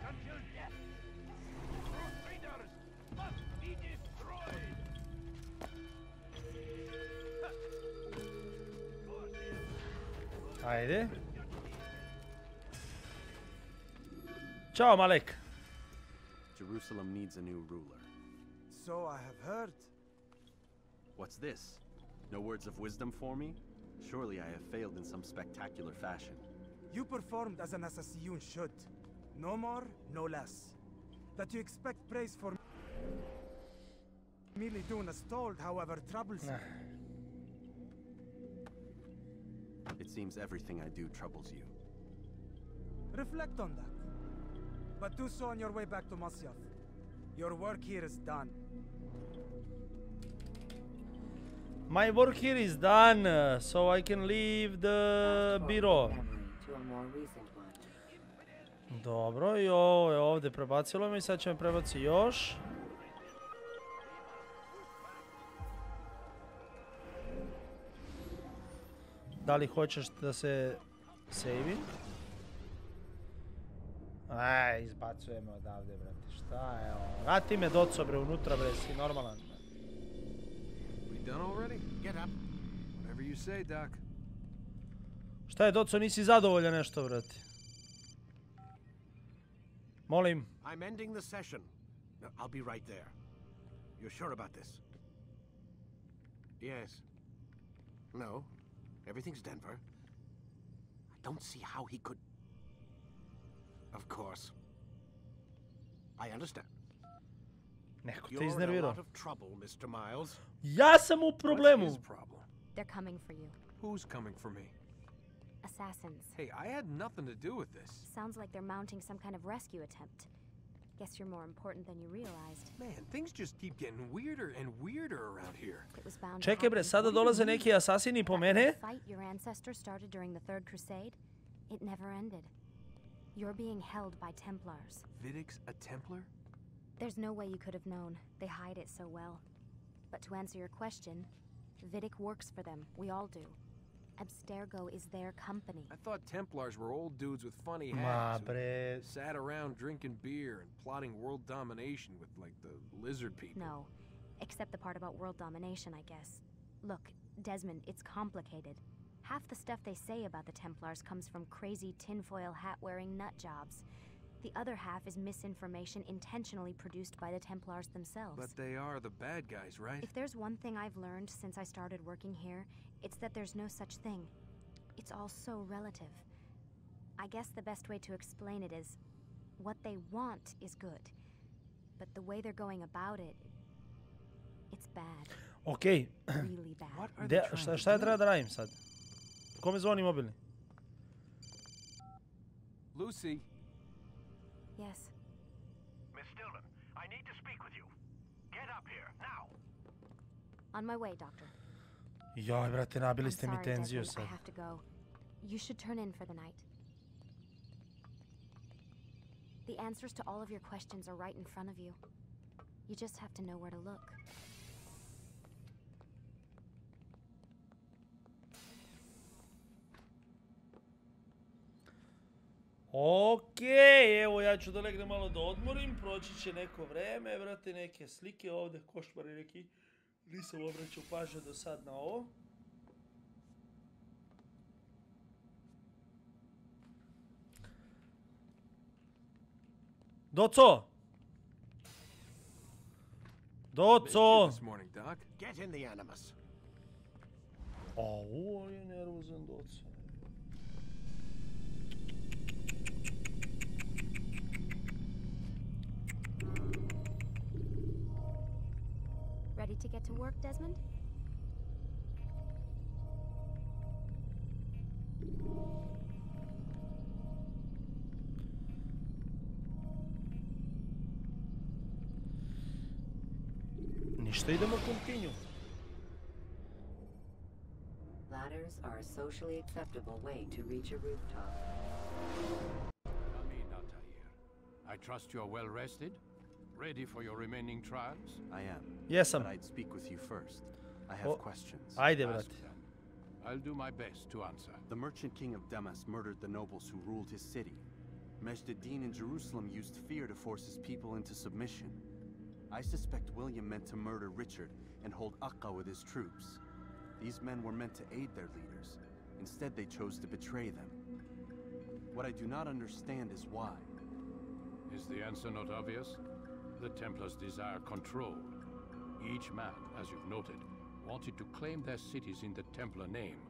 until death. Crusaders must be destroyed. Ajde. Ćao, Malek. Jerusalem needs a new ruler. So I have heard. What's this? No words of wisdom for me? Surely I have failed in some spectacular fashion. You performed as an assassin should. No more, no less. That you expect praise for merely doing as told, however, troubles you. It seems everything I do troubles you. Reflect on that. But do so on your way back to Masyaf. Your work here is done. My work here is done, so I can leave the bureau. Dobro, i ovo je ovdje prebacilo mi, sad će me prebaci još. Da li hoćeš da se save-i? Aj, izbacujemo odavde, brate, šta je ovo? Vrati me doco, bre, unutra, bre, si normalan. Done already? Get up. Whatever you say, Doc. Šta je, doco, nisi zadovoljan nešto, brate? Molim. I'm ending the session. No, I'll be right there. You're sure about this? Yes. No. Everything's Denver. I don't see how he could... Of course. I understand. Neko te You're in a iznervirao. lot of trouble, Mr. Miles. Ja sam u problemu. What's his problem? They're coming for you. Who's coming for me? Assassins. Hey, I had nothing to do with this. Sounds like they're mounting some kind of rescue attempt. Guess you're more important than you realized. Man, things just keep getting weirder and weirder around here. It was bound to Čekaj, bre, happen. sada dolaze neki asasini po mene. The fight your ancestors started during the Third Crusade, it never ended. You're being held by Templars. Vidic's a Templar? There's no way you could have known. They hide it so well. But to answer your question, Vidic works for them. We all do. Abstergo is their company. I thought Templars were old dudes with funny Ma, hats who bre. sat around drinking beer and plotting world domination with, like, the lizard people. No. Except the part about world domination, I guess. Look, Desmond, it's complicated. Half the stuff they say about the Templars comes from crazy tinfoil hat-wearing nut jobs. The other half is misinformation intentionally produced by the Templars themselves. But they are the bad guys, right? If there's one thing I've learned since I started working here, it's that there's no such thing. It's all so relative. I guess the best way to explain it is, what they want is good. But the way they're going about it, it's bad. Okej. Really bad. Šta ja treba da radim sad? Kome zvoni mobilni? Lucy. Yes. Miss Stillman, I need to speak with you. Get up here, now. On my way, Doctor. Joj, brate, nabili I'm ste mi sorry, tenziju Desmond, I sad. have to go. You should turn in for the night. The answers to all of your questions are right in front of you. You just have to know where to look. Okej, evo ja ću da legnem malo da odmorim, proći će neko vreme, brate, neke slike ovdje, košmari neki, nisam obraćao pažnju do sad na ovo. Doco! Doco! This morning, Doc. Get in the Animus. Ovo je nervozan Doco. Ready to get to work, Desmond? Ništa, idemo continue. Ladders are a socially acceptable way to reach a rooftop. Come in, Altair. I trust you're well rested? Ready for your remaining trials? I am. Jesam. But I'd speak with you first. I have questions. Ajde, Ask brate. them. I'll do my best to answer. The merchant king of Damas murdered the nobles who ruled his city. Migz1 in Jerusalem used fear to force his people into submission. I suspect William meant to murder Richard and hold Akka with his troops. These men were meant to aid their leaders. Instead, they chose to betray them. What I do not understand is why. Is the answer not obvious? The Templars desire control. Each man, as you've noted, wanted to claim their cities in the Templar name,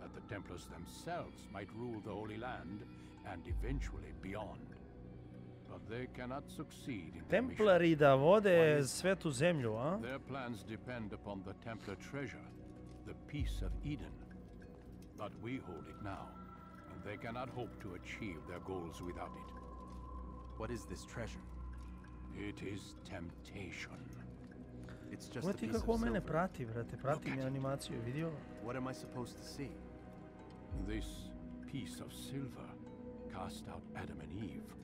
that the Templars themselves might rule the Holy Land and eventually beyond. But they cannot succeed in their mission. Templari da vode svetu zemlju, a? Their plans depend upon the Templar treasure, the Peace of Eden. But we hold it now, and they cannot hope to achieve their goals without it. What is this treasure? It is temptation. It's just a Gledaj ti piece of kako mene silver. prati, brate. Prati mi animaciju, vidio? What am I supposed to see? This piece of silver cast out Adam and Eve.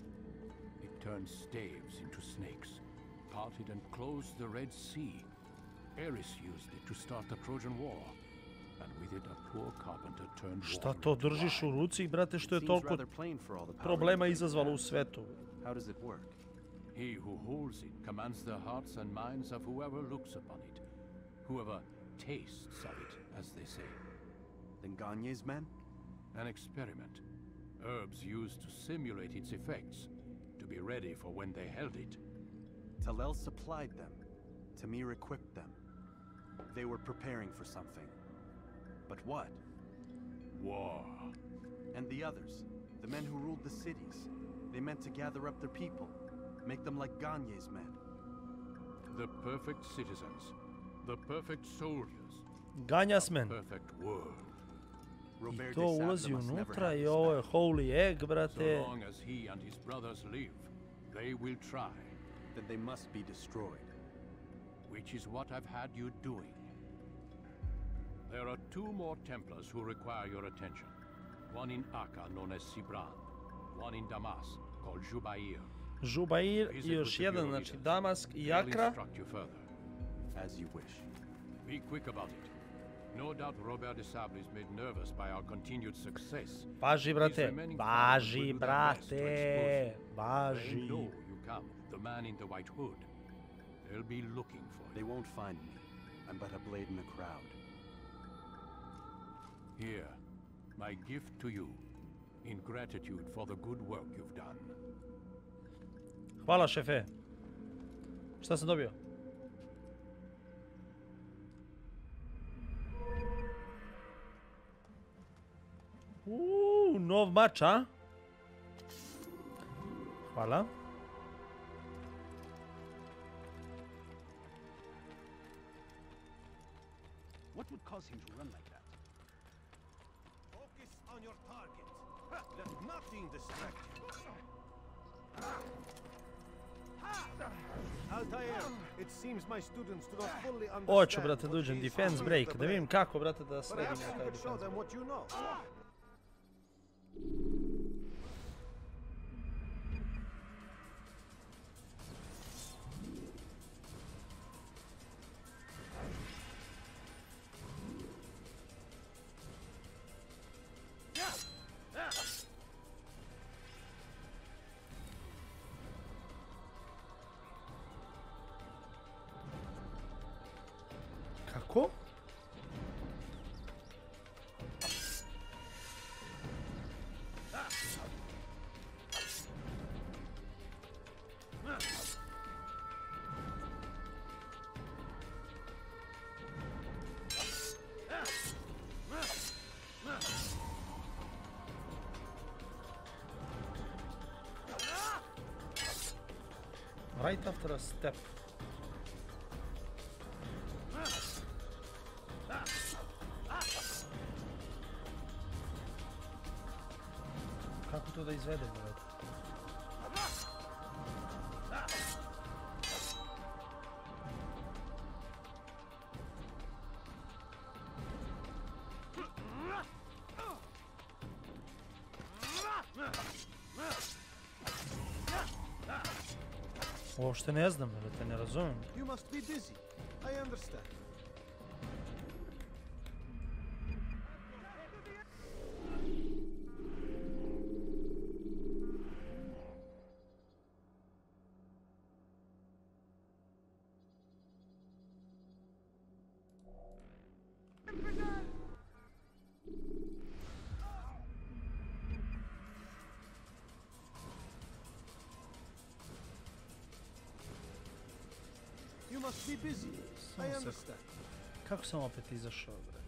It turned staves into snakes, parted and closed the Red Sea. Ares used it to start the Trojan War, and with it a poor carpenter turned Šta to držiš u ruci, brate, što je toliko problema izazvalo u svetu? How does it work? He who holds it commands the hearts and minds of whoever looks upon it, whoever tastes of it, as they say. Then Gagne's men? An experiment. Herbs used to simulate its effects, to be ready for when they held it. Talel supplied them. Tamir equipped them. They were preparing for something. But what? War. And the others, the men who ruled the cities, they meant to gather up their people, make them like Gagne's men. The perfect citizens, the perfect soldiers, Ganjas men. the perfect world. I to ulazi unutra i ovo je Holy Egg, brate. So long as he and his brothers live, they will try. Then they must be destroyed. Which is what I've had you doing. There are two more Templars who require your attention. One in Akka, known as Sibran. One in Damas, called Jubair. Žubair i još jedan, znači Damask i Akra. As you wish. Be quick about it. No doubt Robert de Sable is made nervous by our continued success. Važi, brate. Važi, brate. Važi. They know you come, the man in the white hood. They'll be looking for you. They won't find me. I'm but a blade in the crowd. Here, my gift to you, in gratitude for the good work you've done. Hvala, šefe. Šta sam dobio? Nov mač, a? Hvala. What would cause him to run like that? Focus on your target. Let nothing distract you. Altair, it seems my students do not fully understand. Hoću, brate, da uđem defense break, da vidim kako, brate, da sredim Perhaps you taj could show defense them break. what you know. Kako? Right after a step. Kako to da izvedem, brate? Uopšte ne znam, brate, ne razumem. You must be dizzy. I understand. must be busy. I understand. Kako sam opet izašao, bre?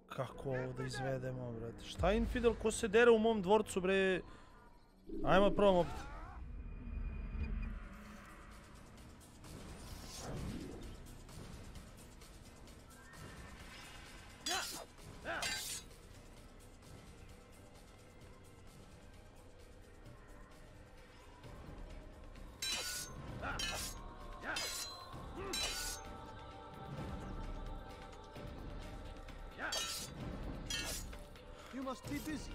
Kako ovo da izvedemo, brate? Šta je infidel ko se dere u mom dvorcu, bre? Ajmo probam opet. You must be busy.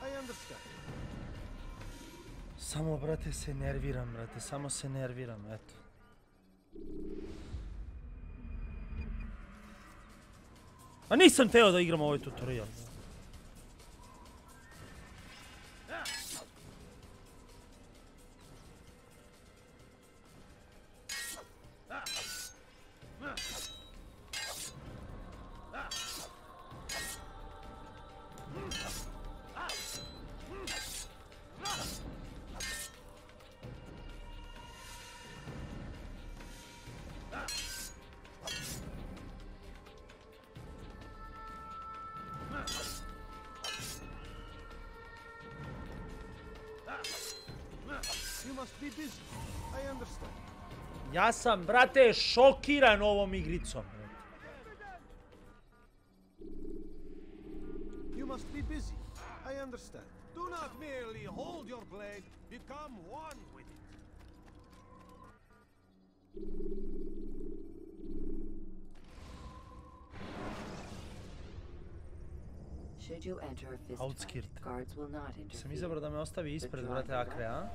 I understand. Samo, brate, se nerviram, brate. Samo se nerviram, eto. A nisam teo da igram ovaj tutorial. You must be busy. I understand. Ja sam, brate, šokiran ovom igricom. You must be busy. I understand. Do not merely hold your blade, become one with it. Should you enter a fist Outskirt. fight, guards will not Sam interfere. izabrao da me ostavi ispred, brate, Akrea.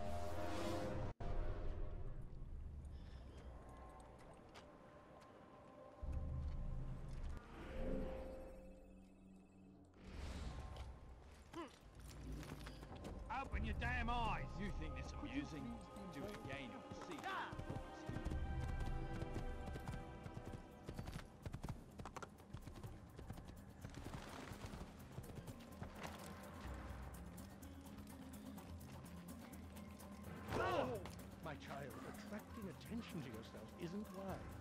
Open your damn eyes! You think this amusing? Do it again and we'll see. My child, attracting attention to yourself isn't wise.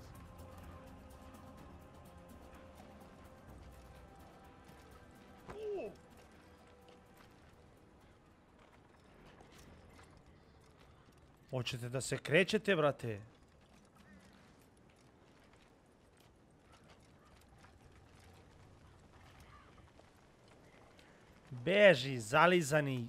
Hoćete da se krećete, brate? Beži, zalizani.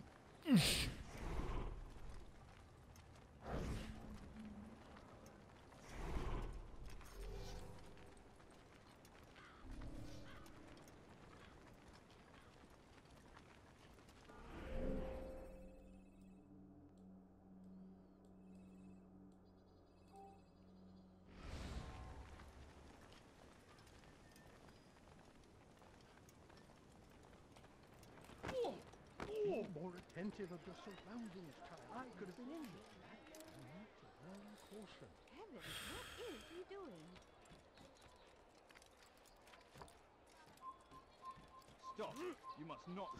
Be more attentive of your surroundings, child. I could have been injured. You need to learn caution. Heavens, what is he doing? Stop! You must not.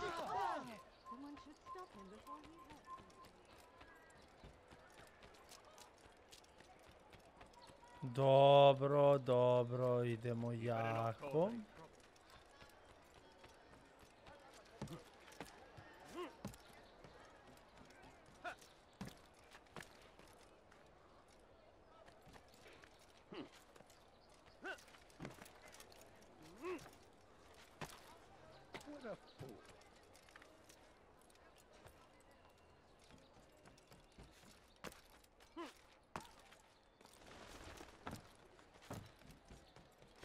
Someone should stop him before he hurts himself. Dobro, dobro, idemo jako. What a fool.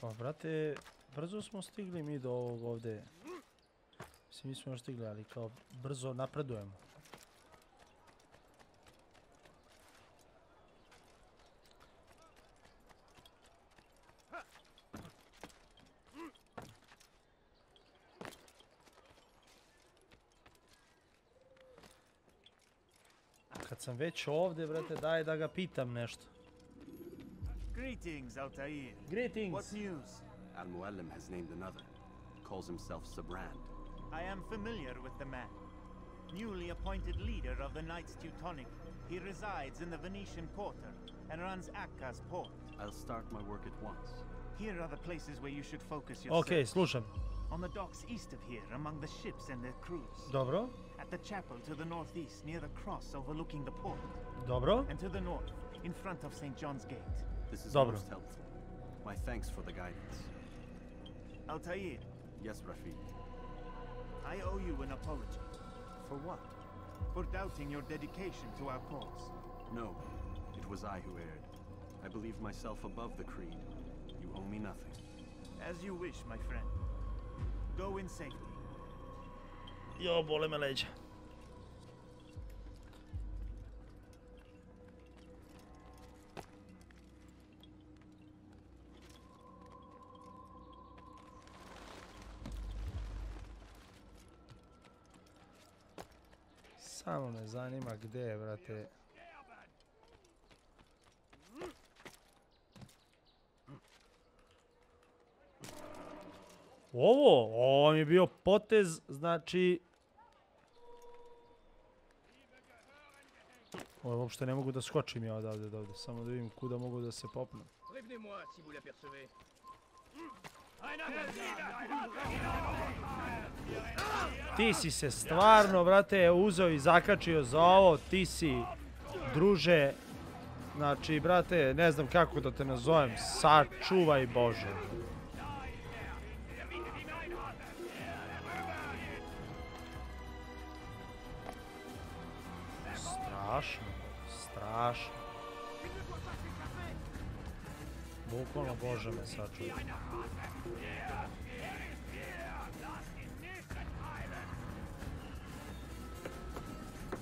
Pa, brate, brzo smo stigli mi do ovog ovdje. Mislim, nismo još stigli, ali kao brzo napredujemo. Kad sam već ovdje, brate, daj da ga pitam nešto. Greetings, Altair. Greetings. What news? Al-Muallim has named another. Calls himself Sabrand. I am familiar with the man. newly appointed leader of the Knights Teutonic. He resides in the Venetian Quarter and runs Acca's port. I'll start my work at once. Here are the places where you should focus your Ok, slušam. On the docks east of here, among the ships and their crews. Dobro. At the chapel to the northeast, near the cross overlooking the port. Dobro. And to the north, in front of St. John's Gate. This is Dobro. most helpful. My thanks for the guidance. Altair. Yes, Rafiq. I owe you an apology. For what? For doubting your dedication to our cause. No, it was I who erred. I believed myself above the creed. You owe me nothing. As you wish, my friend. Go in safety. Jo, bole me leđa. Samo me zanima gdje je, brate. Ovo mi je bio potez, znači... Ovo uopšte ne mogu da skočim ja odavde do ovde, samo da vidim kuda mogu da se popnem. Ti si se stvarno, brate, uzeo i zakačio za ovo, ti si, druže, znači, brate, ne znam kako da te nazovem, sačuvaj Bože. Strašno, strašno. Bukvalno Bože me sačuvaj.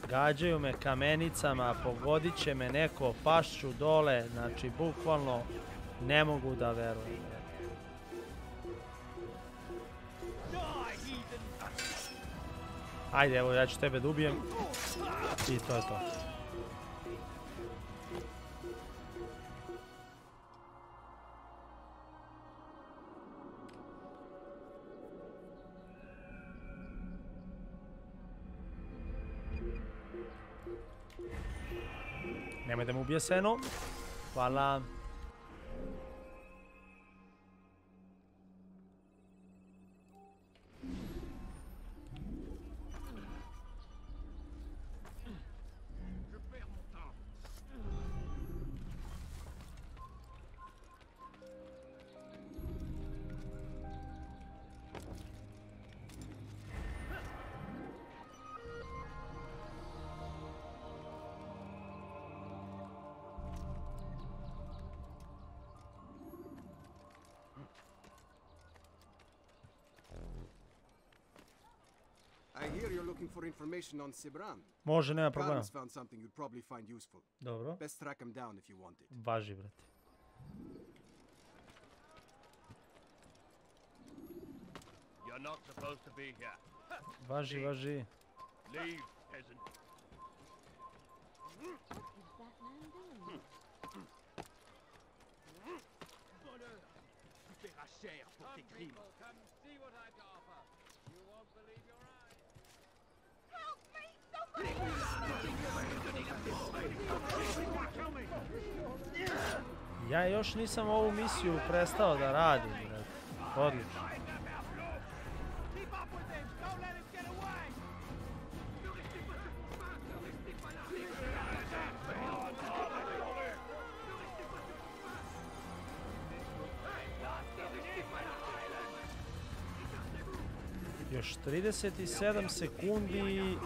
Gađaju me kamenicama, pogodit će me neko, pašću dole, znači bukvalno ne mogu da verujem. Ajde, evo ja ću tebe da ubijem i to je to. Nemoj da mu ubije seno. Hvala. I hear you're looking for information on Sibram. Može, nema problema. Khan's found something you'd probably find useful. Dobro. Best track him down if you want it. Važi, brate. You're not supposed to be here. Važi, važi. Leave, peasant. Tu paieras cher pour tes crimes. Come see what I can offer. You won't believe your eyes. Ja još nisam ovu misiju prestao da radim, brate. Odlično. Još 37 sekundi.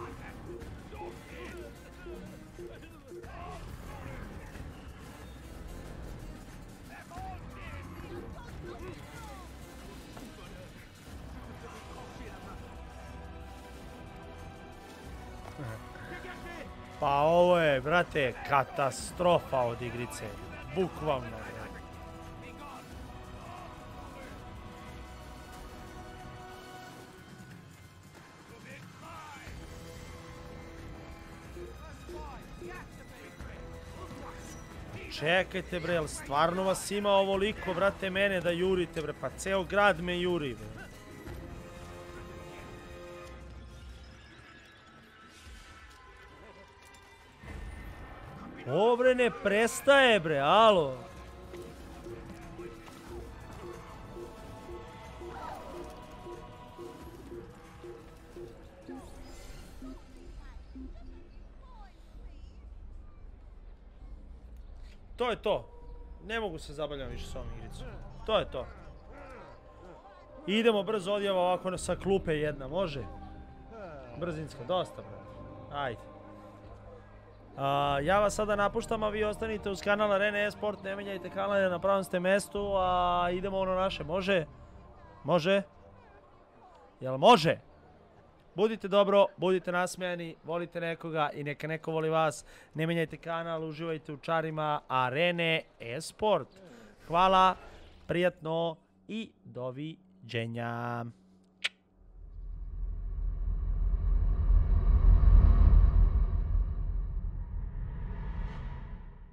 Pa ovo je, brate, katastrofa od igrice. Bukvalno, brate. Čekajte, bre, jel stvarno vas ima ovoliko, brate, mene da jurite, bre? Pa ceo grad me juri, bre. Ovo bre ne prestaje bre, alo. To je to. Ne mogu se zabavljati više s ovom igricom. To je to. Idemo brzo odjava ovako sa klupe jedna, može? Brzinska, dosta brate. Ajde. Ja vas sada napuštam, a vi ostanite uz kanal Arene Esport, ne menjajte kanal, na pravom ste mestu, a idemo ono naše, može? Može? Jel može? Budite dobro, budite nasmijani, volite nekoga i neka neko voli vas. Ne menjajte kanal, uživajte u čarima Arene Esport. Hvala, prijatno i doviđenja.